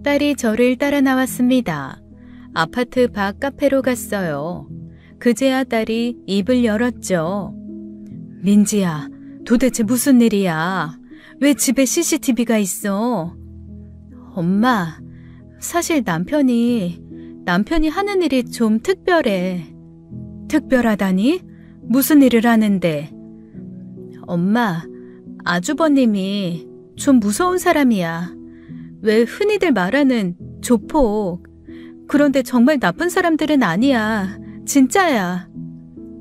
딸이 저를 따라 나왔습니다. 아파트 밖 카페로 갔어요. 그제야 딸이 입을 열었죠. 민지야, 도대체 무슨 일이야? 왜 집에 CCTV가 있어? 엄마, 사실 남편이 하는 일이 좀 특별해. 특별하다니? 무슨 일을 하는데? 엄마, 아주버님이 좀 무서운 사람이야. 왜 흔히들 말하는 조폭. 그런데 정말 나쁜 사람들은 아니야. 진짜야.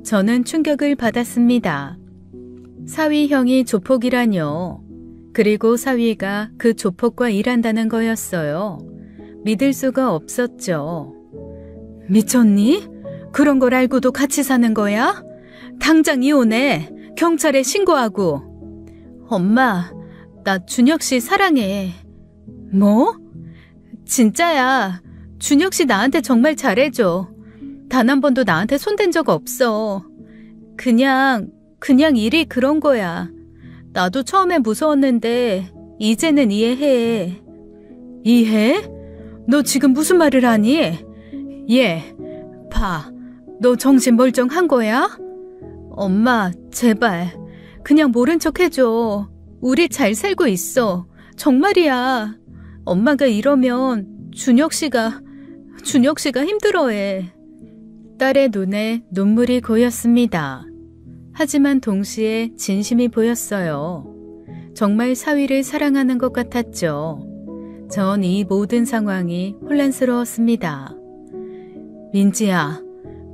저는 충격을 받았습니다. 사위 형이 조폭이라뇨. 그리고 사위가 그 조폭과 일한다는 거였어요. 믿을 수가 없었죠. 미쳤니? 그런 걸 알고도 같이 사는 거야? 당장 이혼해. 경찰에 신고하고. 엄마, 나 준혁 씨 사랑해. 뭐? 진짜야. 준혁 씨 나한테 정말 잘해줘. 단 한 번도 나한테 손댄 적 없어. 그냥 일이 그런 거야. 나도 처음에 무서웠는데 이제는 이해해. 이해? 너 지금 무슨 말을 하니? 얘, 봐. 너 정신 멀쩡한 거야? 엄마, 제발. 그냥 모른 척 해줘. 우리 잘 살고 있어. 정말이야. 엄마가 이러면 준혁 씨가 힘들어해. 딸의 눈에 눈물이 고였습니다. 하지만 동시에 진심이 보였어요. 정말 사위를 사랑하는 것 같았죠. 전 이 모든 상황이 혼란스러웠습니다. 민지야,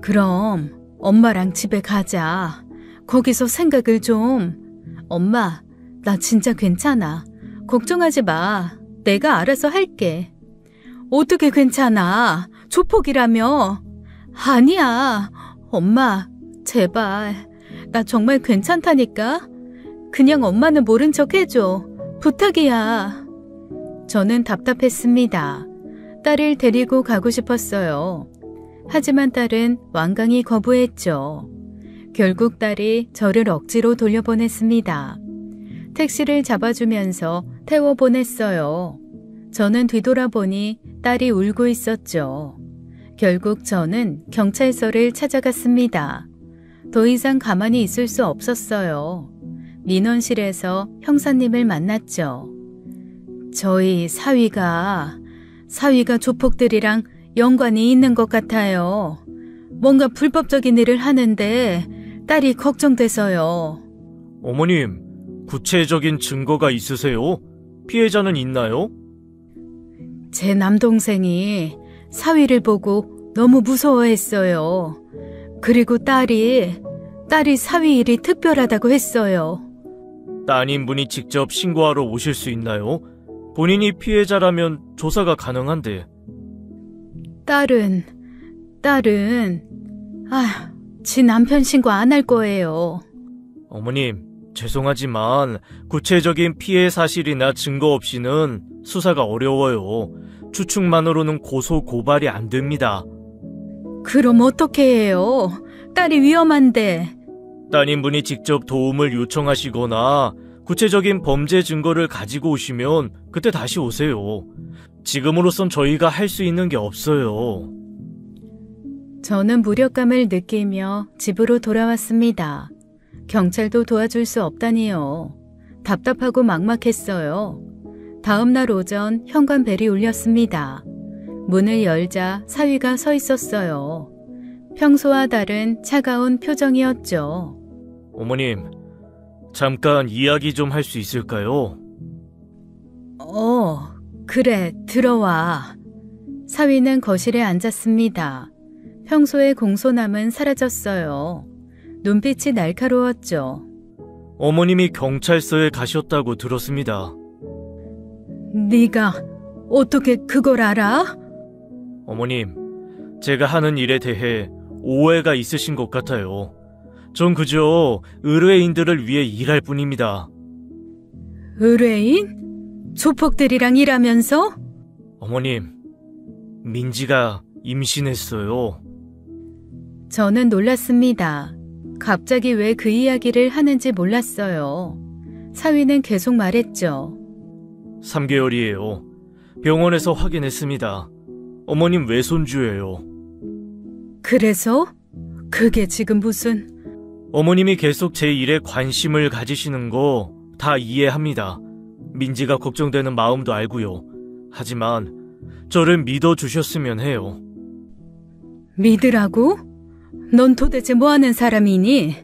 그럼 엄마랑 집에 가자. 거기서 생각을 좀. 엄마, 나 진짜 괜찮아. 걱정하지 마. 내가 알아서 할게. 어떻게 괜찮아? 조폭이라며. 아니야. 엄마, 제발. 나 정말 괜찮다니까. 그냥 엄마는 모른 척 해줘. 부탁이야. 저는 답답했습니다. 딸을 데리고 가고 싶었어요. 하지만 딸은 완강히 거부했죠. 결국 딸이 저를 억지로 돌려보냈습니다. 택시를 잡아주면서 태워보냈어요. 저는 뒤돌아보니 딸이 울고 있었죠. 결국 저는 경찰서를 찾아갔습니다. 더 이상 가만히 있을 수 없었어요. 민원실에서 형사님을 만났죠. 저희 사위가 조폭들이랑 연관이 있는 것 같아요. 뭔가 불법적인 일을 하는데 딸이 걱정돼서요. 어머님, 구체적인 증거가 있으세요? 피해자는 있나요? 제 남동생이 사위를 보고 너무 무서워했어요. 그리고 딸이 사위 일이 특별하다고 했어요. 따님분이 직접 신고하러 오실 수 있나요? 본인이 피해자라면 조사가 가능한데. 딸은 지 남편 신고 안 할 거예요. 어머님, 죄송하지만 구체적인 피해 사실이나 증거 없이는 수사가 어려워요. 추측만으로는 고소 고발이 안 됩니다. 그럼 어떻게 해요? 딸이 위험한데. 따님분이 직접 도움을 요청하시거나 구체적인 범죄 증거를 가지고 오시면 그때 다시 오세요. 지금으로선 저희가 할 수 있는 게 없어요. 저는 무력감을 느끼며 집으로 돌아왔습니다. 경찰도 도와줄 수 없다니요. 답답하고 막막했어요. 다음 날 오전 현관벨이 울렸습니다. 문을 열자 사위가 서 있었어요. 평소와 다른 차가운 표정이었죠. 어머님, 잠깐 이야기 좀 할 수 있을까요? 그래, 들어와. 사위는 거실에 앉았습니다. 평소의 공손함은 사라졌어요. 눈빛이 날카로웠죠. 어머님이 경찰서에 가셨다고 들었습니다. 네가 어떻게 그걸 알아? 어머님, 제가 하는 일에 대해 오해가 있으신 것 같아요. 전 그저 의뢰인들을 위해 일할 뿐입니다. 의뢰인? 조폭들이랑 일하면서? 어머님, 민지가 임신했어요. 저는 놀랐습니다. 갑자기 왜 그 이야기를 하는지 몰랐어요. 사위는 계속 말했죠. 3개월이에요. 병원에서 확인했습니다. 어머님 외손주예요. 그래서? 그게 지금 무슨... 어머님이 계속 제 일에 관심을 가지시는 거 다 이해합니다. 민지가 걱정되는 마음도 알고요. 하지만 저를 믿어주셨으면 해요. 믿으라고? 넌 도대체 뭐하는 사람이니?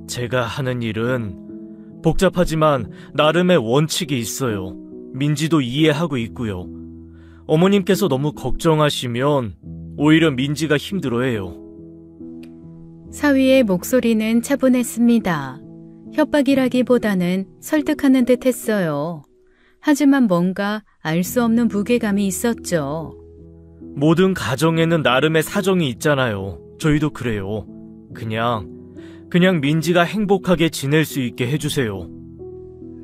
제가 하는 일은 복잡하지만 나름의 원칙이 있어요. 민지도 이해하고 있고요. 어머님께서 너무 걱정하시면 오히려 민지가 힘들어해요. 사위의 목소리는 차분했습니다. 협박이라기보다는 설득하는 듯 했어요. 하지만 뭔가 알 수 없는 무게감이 있었죠. 모든 가정에는 나름의 사정이 있잖아요. 저희도 그래요. 그냥 민지가 행복하게 지낼 수 있게 해주세요.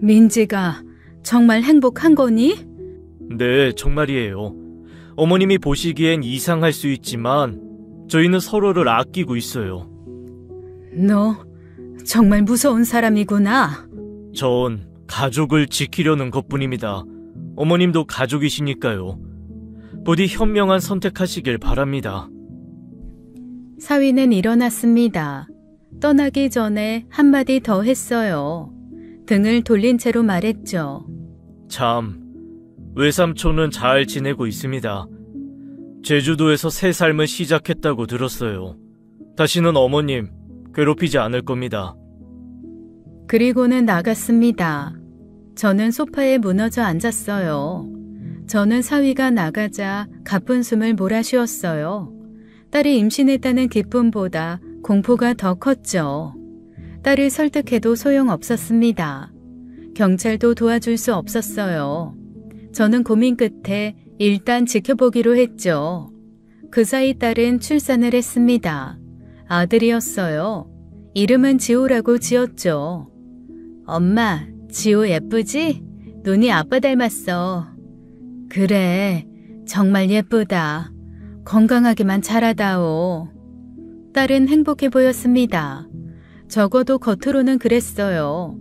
민지가 정말 행복한 거니? 네, 정말이에요. 어머님이 보시기엔 이상할 수 있지만 저희는 서로를 아끼고 있어요. 너 정말 무서운 사람이구나. 전 가족을 지키려는 것뿐입니다. 어머님도 가족이시니까요. 부디 현명한 선택하시길 바랍니다. 사위는 일어났습니다. 떠나기 전에 한마디 더 했어요. 등을 돌린 채로 말했죠. 참, 외삼촌은 잘 지내고 있습니다. 제주도에서 새 삶을 시작했다고 들었어요. 다시는 어머님 괴롭히지 않을 겁니다. 그리고는 나갔습니다. 저는 소파에 무너져 앉았어요. 저는 사위가 나가자 가쁜 숨을 몰아쉬었어요. 딸이 임신했다는 기쁨보다 공포가 더 컸죠. 딸을 설득해도 소용없었습니다. 경찰도 도와줄 수 없었어요. 저는 고민 끝에 일단 지켜보기로 했죠. 그 사이 딸은 출산을 했습니다. 아들이었어요. 이름은 지호라고 지었죠. 엄마, 지호 예쁘지? 눈이 아빠 닮았어. 그래, 정말 예쁘다. 건강하게만 자라다오. 딸은 행복해 보였습니다. 적어도 겉으로는 그랬어요.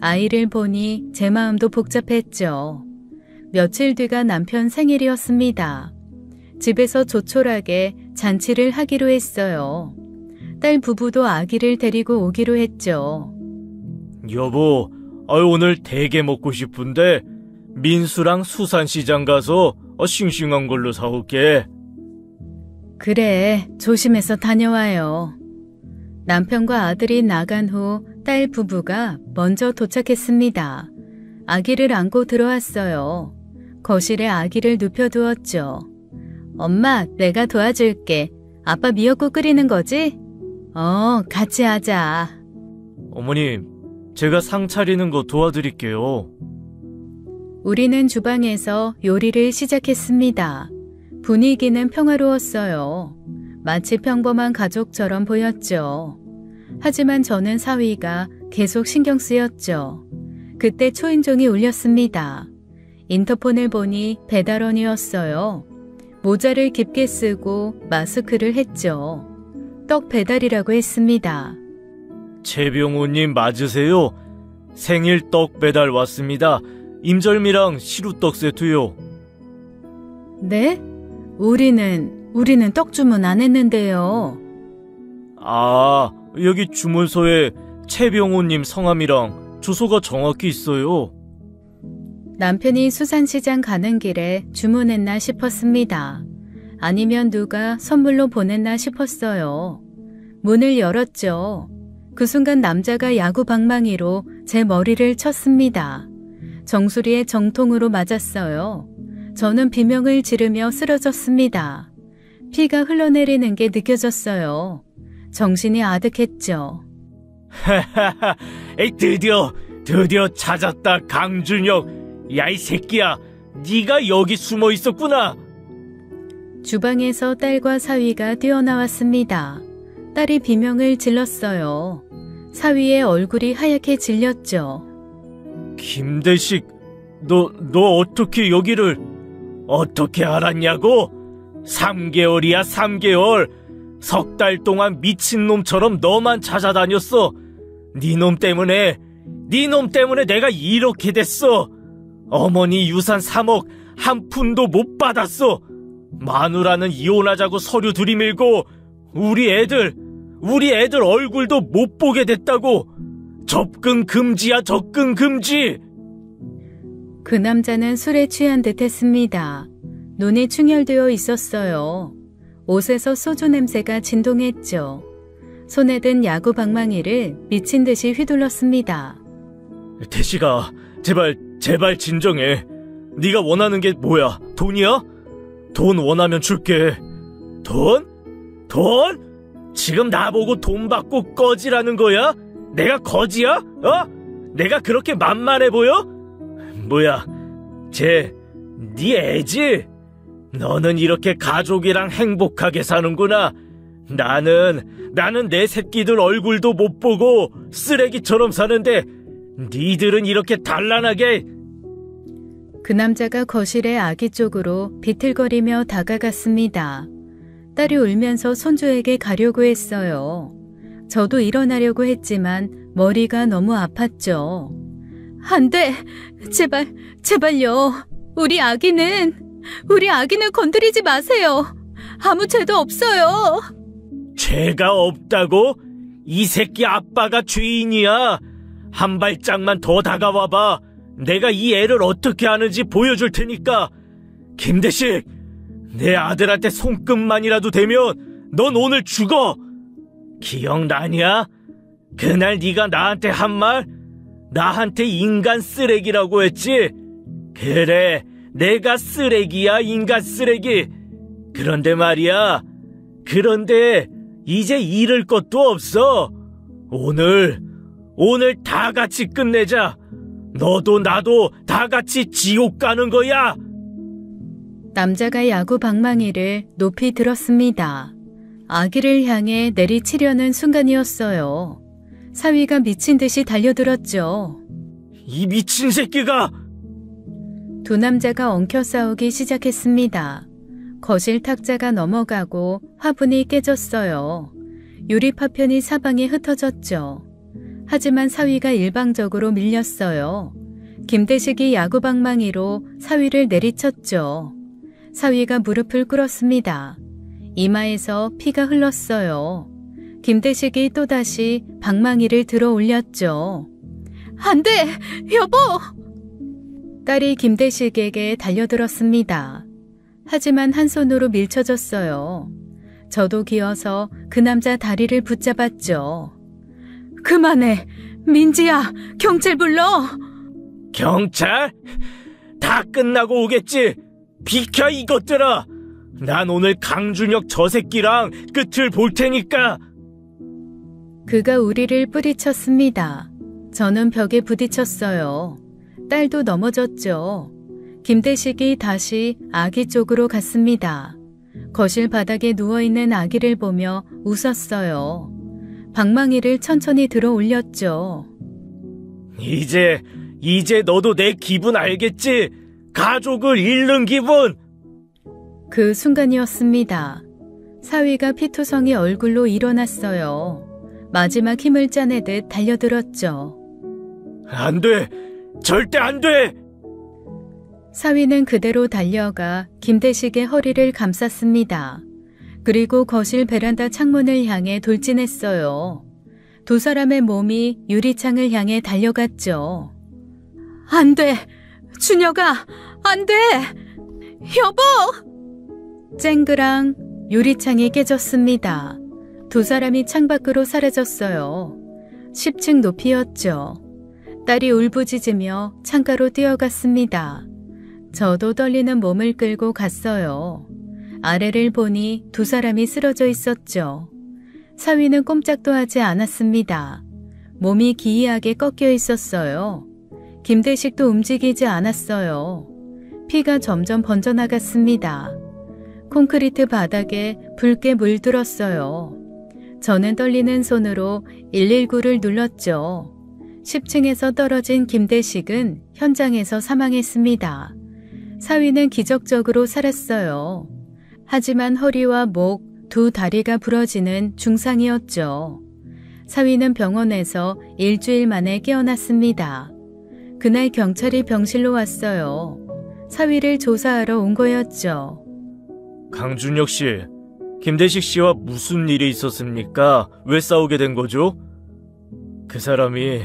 아이를 보니 제 마음도 복잡했죠. 며칠 뒤가 남편 생일이었습니다. 집에서 조촐하게 잔치를 하기로 했어요. 딸 부부도 아기를 데리고 오기로 했죠. 여보, 오늘 되게 먹고 싶은데 민수랑 수산시장 가서 싱싱한 걸로 사올게. 그래, 조심해서 다녀와요. 남편과 아들이 나간 후 딸 부부가 먼저 도착했습니다. 아기를 안고 들어왔어요. 거실에 아기를 눕혀두었죠. 엄마, 내가 도와줄게. 아빠 미역국 끓이는 거지? 같이 하자. 어머님, 제가 상 차리는 거 도와드릴게요. 우리는 주방에서 요리를 시작했습니다. 분위기는 평화로웠어요. 마치 평범한 가족처럼 보였죠. 하지만 저는 사위가 계속 신경 쓰였죠. 그때 초인종이 울렸습니다. 인터폰을 보니 배달원이었어요. 모자를 깊게 쓰고 마스크를 했죠. 떡 배달이라고 했습니다. 최병호님 맞으세요? 생일 떡 배달 왔습니다. 임절미랑 시루떡 세트요. 네? 우리는 떡 주문 안 했는데요. 여기 주문서에 최병호님 성함이랑 주소가 정확히 있어요. 남편이 수산시장 가는 길에 주문했나 싶었습니다. 아니면 누가 선물로 보냈나 싶었어요. 문을 열었죠. 그 순간 남자가 야구 방망이로 제 머리를 쳤습니다. 정수리에 정통으로 맞았어요. 저는 비명을 지르며 쓰러졌습니다. 피가 흘러내리는 게 느껴졌어요. 정신이 아득했죠. 하하하, 드디어 찾았다, 강준혁. 야, 이 새끼야, 네가 여기 숨어 있었구나. 주방에서 딸과 사위가 뛰어나왔습니다. 딸이 비명을 질렀어요. 사위의 얼굴이 하얗게 질렸죠. 김대식, 너 어떻게 여기를, 어떻게 알았냐고? 3개월이야, 3개월. 석 달 동안 미친놈처럼 너만 찾아다녔어. 네 놈 때문에 내가 이렇게 됐어. 어머니 유산 3억 한 푼도 못 받았어. 마누라는 이혼하자고 서류 들이밀고 우리 애들 얼굴도 못 보게 됐다고. 접근 금지야, 접근 금지. 그 남자는 술에 취한 듯 했습니다. 눈이 충혈되어 있었어요. 옷에서 소주 냄새가 진동했죠. 손에 든 야구 방망이를 미친 듯이 휘둘렀습니다. 대식아, 제발 진정해. 네가 원하는 게 뭐야? 돈이야? 돈 원하면 줄게. 돈? 지금 나보고 돈 받고 꺼지라는 거야? 내가 거지야? 내가 그렇게 만만해 보여? 뭐야, 네 애지? 너는 이렇게 가족이랑 행복하게 사는구나. 나는 내 새끼들 얼굴도 못 보고 쓰레기처럼 사는데 니들은 이렇게 단란하게. 그 남자가 거실의 아기 쪽으로 비틀거리며 다가갔습니다. 딸이 울면서 손주에게 가려고 했어요. 저도 일어나려고 했지만 머리가 너무 아팠죠. 안 돼! 제발요. 우리 아기는 건드리지 마세요. 아무 죄도 없어요. 죄가 없다고? 이 새끼 아빠가 죄인이야. 한 발짝만 더 다가와봐. 내가 이 애를 어떻게 하는지 보여줄 테니까. 김대식, 내 아들한테 손끝만이라도 대면 넌 오늘 죽어. 기억나냐? 그날 네가 나한테 한 말? 나한테 인간 쓰레기라고 했지? 그래, 내가 쓰레기야, 인간 쓰레기. 그런데 말이야, 이제 잃을 것도 없어. 오늘 다 같이 끝내자. 너도 나도 다 같이 지옥 가는 거야. 남자가 야구 방망이를 높이 들었습니다. 아기를 향해 내리치려는 순간이었어요. 사위가 미친 듯이 달려들었죠. 이 미친 새끼가! 두 남자가 엉켜 싸우기 시작했습니다. 거실 탁자가 넘어가고 화분이 깨졌어요. 유리 파편이 사방에 흩어졌죠. 하지만 사위가 일방적으로 밀렸어요. 김대식이 야구방망이로 사위를 내리쳤죠. 사위가 무릎을 꿇었습니다. 이마에서 피가 흘렀어요. 김대식이 또다시 방망이를 들어 올렸죠. 안 돼! 여보! 딸이 김대식에게 달려들었습니다. 하지만 한 손으로 밀쳐졌어요. 저도 기어서 그 남자 다리를 붙잡았죠. 그만해! 민지야! 경찰 불러! 경찰? 다 끝나고 오겠지? 비켜 이것들아! 난 오늘 강준혁 저 새끼랑 끝을 볼 테니까! 그가 우리를 뿌리쳤습니다. 저는 벽에 부딪혔어요. 딸도 넘어졌죠. 김대식이 다시 아기 쪽으로 갔습니다. 거실 바닥에 누워있는 아기를 보며 웃었어요. 방망이를 천천히 들어 올렸죠. 이제 너도 내 기분 알겠지? 가족을 잃는 기분! 그 순간이었습니다. 사위가 피투성이 얼굴로 일어났어요. 마지막 힘을 짜내듯 달려들었죠. 안 돼! 절대 안 돼! 사위는 그대로 달려가 김대식의 허리를 감쌌습니다. 그리고 거실 베란다 창문을 향해 돌진했어요. 두 사람의 몸이 유리창을 향해 달려갔죠. 안 돼! 준혁아! 안 돼! 여보! 쨍그랑 유리창이 깨졌습니다. 두 사람이 창밖으로 사라졌어요. 10층 높이였죠. 딸이 울부짖으며 창가로 뛰어갔습니다. 저도 떨리는 몸을 끌고 갔어요. 아래를 보니 두 사람이 쓰러져 있었죠. 사위는 꼼짝도 하지 않았습니다. 몸이 기이하게 꺾여 있었어요. 김대식도 움직이지 않았어요. 피가 점점 번져나갔습니다. 콘크리트 바닥에 붉게 물들었어요. 저는 떨리는 손으로 119를 눌렀죠. 10층에서 떨어진 김대식은 현장에서 사망했습니다. 사위는 기적적으로 살았어요. 하지만 허리와 목, 두 다리가 부러지는 중상이었죠. 사위는 병원에서 일주일 만에 깨어났습니다. 그날 경찰이 병실로 왔어요. 사위를 조사하러 온 거였죠. 강준혁 씨, 김대식 씨와 무슨 일이 있었습니까? 왜 싸우게 된 거죠? 그 사람이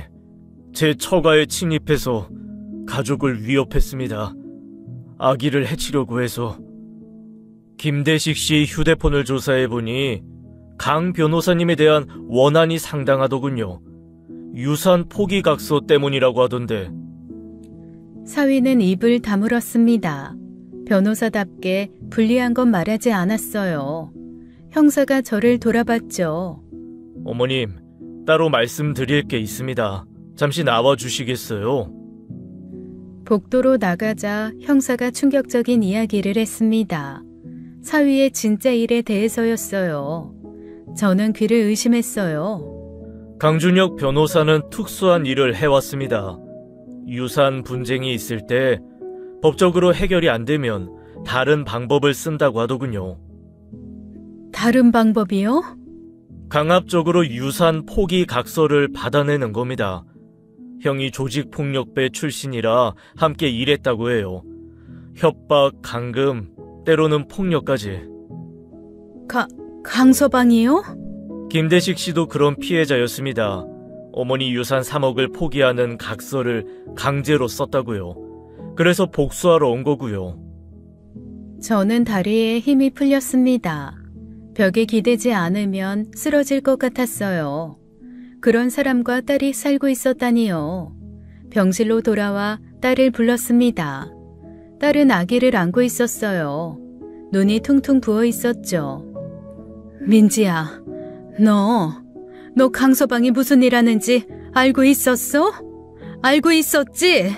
제 처가에 침입해서 가족을 위협했습니다. 아기를 해치려고 해서. 김대식 씨 휴대폰을 조사해보니 강 변호사님에 대한 원한이 상당하더군요. 유산 포기각서 때문이라고 하던데. 사위는 입을 다물었습니다. 변호사답게 불리한 건 말하지 않았어요. 형사가 저를 돌아봤죠. 어머님, 따로 말씀드릴 게 있습니다. 잠시 나와주시겠어요? 복도로 나가자 형사가 충격적인 이야기를 했습니다. 사위의 진짜 일에 대해서였어요. 저는 귀를 의심했어요. 강준혁 변호사는 특수한 일을 해왔습니다. 유산 분쟁이 있을 때 법적으로 해결이 안 되면 다른 방법을 쓴다고 하더군요. 다른 방법이요? 강압적으로 유산 포기 각서를 받아내는 겁니다. 형이 조직폭력배 출신이라 함께 일했다고 해요. 협박, 감금, 때로는 폭력까지. 강서방이요? 김대식 씨도 그런 피해자였습니다. 어머니 유산 3억을 포기하는 각서를 강제로 썼다고요. 그래서 복수하러 온 거고요. 저는 다리에 힘이 풀렸습니다. 벽에 기대지 않으면 쓰러질 것 같았어요. 그런 사람과 딸이 살고 있었다니요. 병실로 돌아와 딸을 불렀습니다. 딸은 아기를 안고 있었어요. 눈이 퉁퉁 부어 있었죠. 민지야, 너 강서방이 무슨 일 하는지 알고 있었어? 알고 있었지?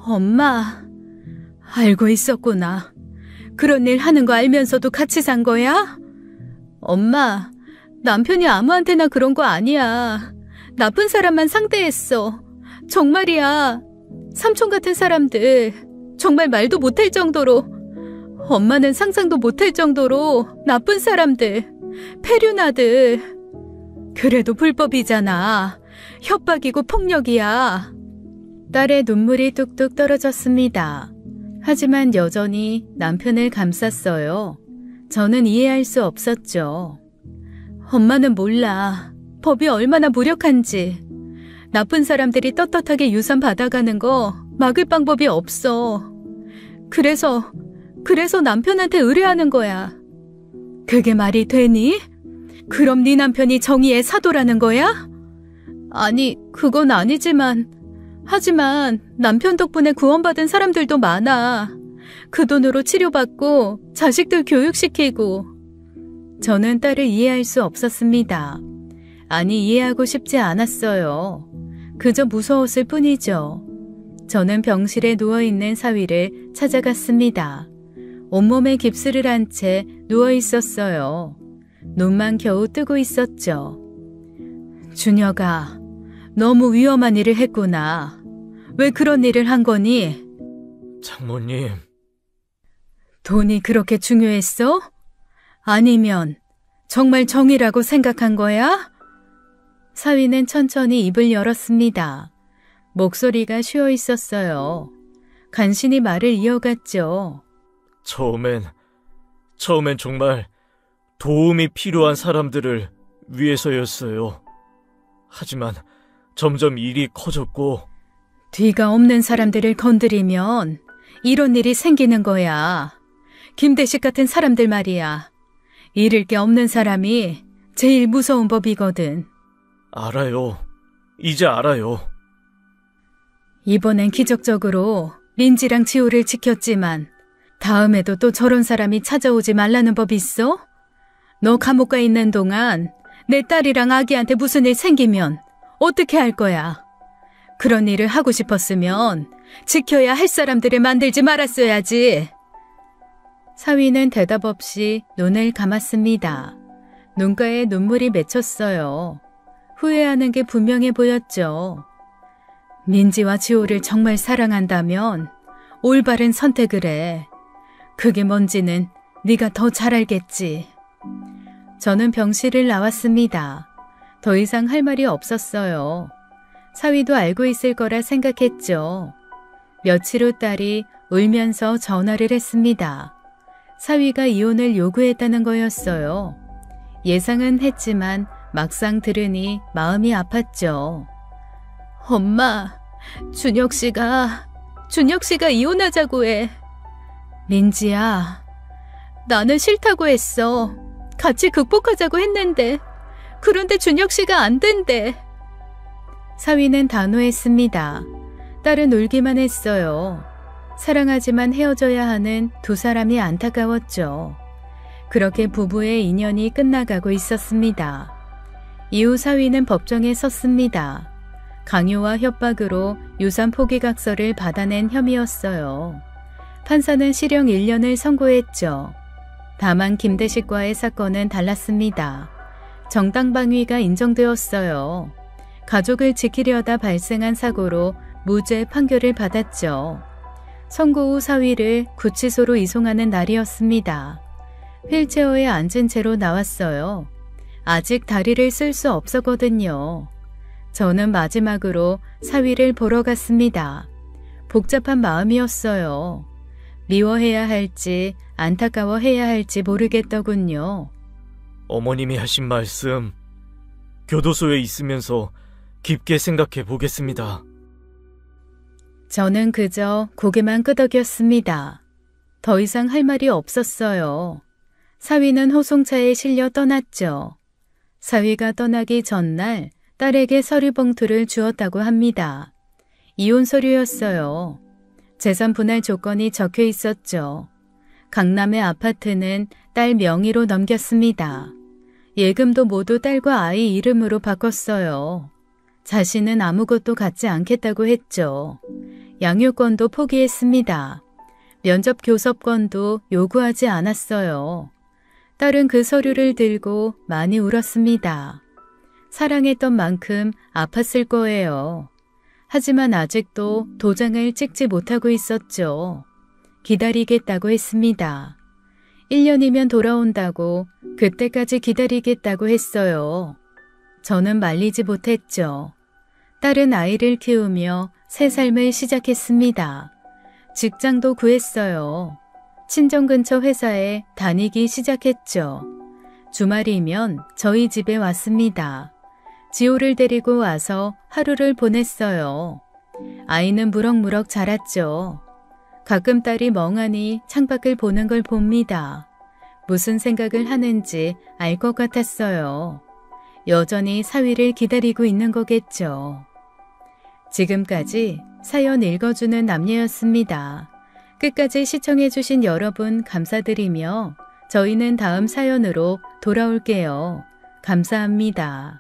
엄마, 알고 있었구나. 그런 일 하는 거 알면서도 같이 산 거야? 엄마, 남편이 아무한테나 그런 거 아니야. 나쁜 사람만 상대했어. 정말이야. 삼촌 같은 사람들, 정말 말도 못할 정도로, 엄마는 상상도 못할 정도로 나쁜 사람들, 폐륜아들. 그래도 불법이잖아. 협박이고 폭력이야. 딸의 눈물이 뚝뚝 떨어졌습니다. 하지만 여전히 남편을 감쌌어요. 저는 이해할 수 없었죠. 엄마는 몰라. 법이 얼마나 무력한지. 나쁜 사람들이 떳떳하게 유산 받아가는 거 막을 방법이 없어. 그래서 남편한테 의뢰하는 거야. 그게 말이 되니? 그럼 네 남편이 정의의 사도라는 거야? 아니, 그건 아니지만, 하지만 남편 덕분에 구원받은 사람들도 많아. 그 돈으로 치료받고 자식들 교육시키고. 저는 딸을 이해할 수 없었습니다. 아니, 이해하고 싶지 않았어요. 그저 무서웠을 뿐이죠. 저는 병실에 누워있는 사위를 찾아갔습니다. 온몸에 깁스를 한 채 누워있었어요. 눈만 겨우 뜨고 있었죠. 준혁아, 너무 위험한 일을 했구나. 왜 그런 일을 한 거니? 장모님. 돈이 그렇게 중요했어? 아니면 정말 정의라고 생각한 거야? 사위는 천천히 입을 열었습니다. 목소리가 쉬어 있었어요. 간신히 말을 이어갔죠. 처음엔 정말 도움이 필요한 사람들을 위해서였어요. 하지만 점점 일이 커졌고. 뒤가 없는 사람들을 건드리면 이런 일이 생기는 거야. 김대식 같은 사람들 말이야. 잃을 게 없는 사람이 제일 무서운 법이거든. 알아요. 이제 알아요. 이번엔 기적적으로 민지랑 지호를 지켰지만 다음에도 또 저런 사람이 찾아오지 말라는 법이 있어? 너 감옥 가 있는 동안 내 딸이랑 아기한테 무슨 일 생기면 어떻게 할 거야? 그런 일을 하고 싶었으면 지켜야 할 사람들을 만들지 말았어야지. 사위는 대답 없이 눈을 감았습니다. 눈가에 눈물이 맺혔어요. 후회하는 게 분명해 보였죠. 민지와 지호를 정말 사랑한다면 올바른 선택을 해. 그게 뭔지는 네가 더 잘 알겠지. 저는 병실을 나왔습니다. 더 이상 할 말이 없었어요. 사위도 알고 있을 거라 생각했죠. 며칠 후 딸이 울면서 전화를 했습니다. 사위가 이혼을 요구했다는 거였어요. 예상은 했지만 막상 들으니 마음이 아팠죠. 엄마, 준혁 씨가 이혼하자고 해. 민지야, 나는 싫다고 했어. 같이 극복하자고 했는데. 그런데 준혁 씨가 안 된대. 사위는 단호했습니다. 딸은 울기만 했어요. 사랑하지만 헤어져야 하는 두 사람이 안타까웠죠. 그렇게 부부의 인연이 끝나가고 있었습니다. 이후 사위는 법정에 섰습니다. 강요와 협박으로 유산 포기각서를 받아낸 혐의였어요. 판사는 실형 1년을 선고했죠. 다만 김대식과의 사건은 달랐습니다. 정당방위가 인정되었어요. 가족을 지키려다 발생한 사고로 무죄 판결을 받았죠. 선고 후 사위를 구치소로 이송하는 날이었습니다. 휠체어에 앉은 채로 나왔어요. 아직 다리를 쓸 수 없었거든요. 저는 마지막으로 사위를 보러 갔습니다. 복잡한 마음이었어요. 미워해야 할지 안타까워해야 할지 모르겠더군요. 어머님이 하신 말씀, 교도소에 있으면서 깊게 생각해 보겠습니다. 저는 그저 고개만 끄덕였습니다. 더 이상 할 말이 없었어요. 사위는 호송차에 실려 떠났죠. 사위가 떠나기 전날 딸에게 서류 봉투를 주었다고 합니다. 이혼 서류였어요. 재산 분할 조건이 적혀 있었죠. 강남의 아파트는 딸 명의로 넘겼습니다. 예금도 모두 딸과 아이 이름으로 바꿨어요. 자신은 아무것도 갖지 않겠다고 했죠. 양육권도 포기했습니다. 면접 교섭권도 요구하지 않았어요. 딸은 그 서류를 들고 많이 울었습니다. 사랑했던 만큼 아팠을 거예요. 하지만 아직도 도장을 찍지 못하고 있었죠. 기다리겠다고 했습니다. 1년이면 돌아온다고, 그때까지 기다리겠다고 했어요. 저는 말리지 못했죠. 딸은 아이를 키우며 새 삶을 시작했습니다. 직장도 구했어요. 친정 근처 회사에 다니기 시작했죠. 주말이면 저희 집에 왔습니다. 지호를 데리고 와서 하루를 보냈어요. 아이는 무럭무럭 자랐죠. 가끔 딸이 멍하니 창밖을 보는 걸 봅니다. 무슨 생각을 하는지 알 것 같았어요. 여전히 사위를 기다리고 있는 거겠죠. 지금까지 사연 읽어주는 남녀였습니다. 끝까지 시청해주신 여러분 감사드리며 저희는 다음 사연으로 돌아올게요. 감사합니다.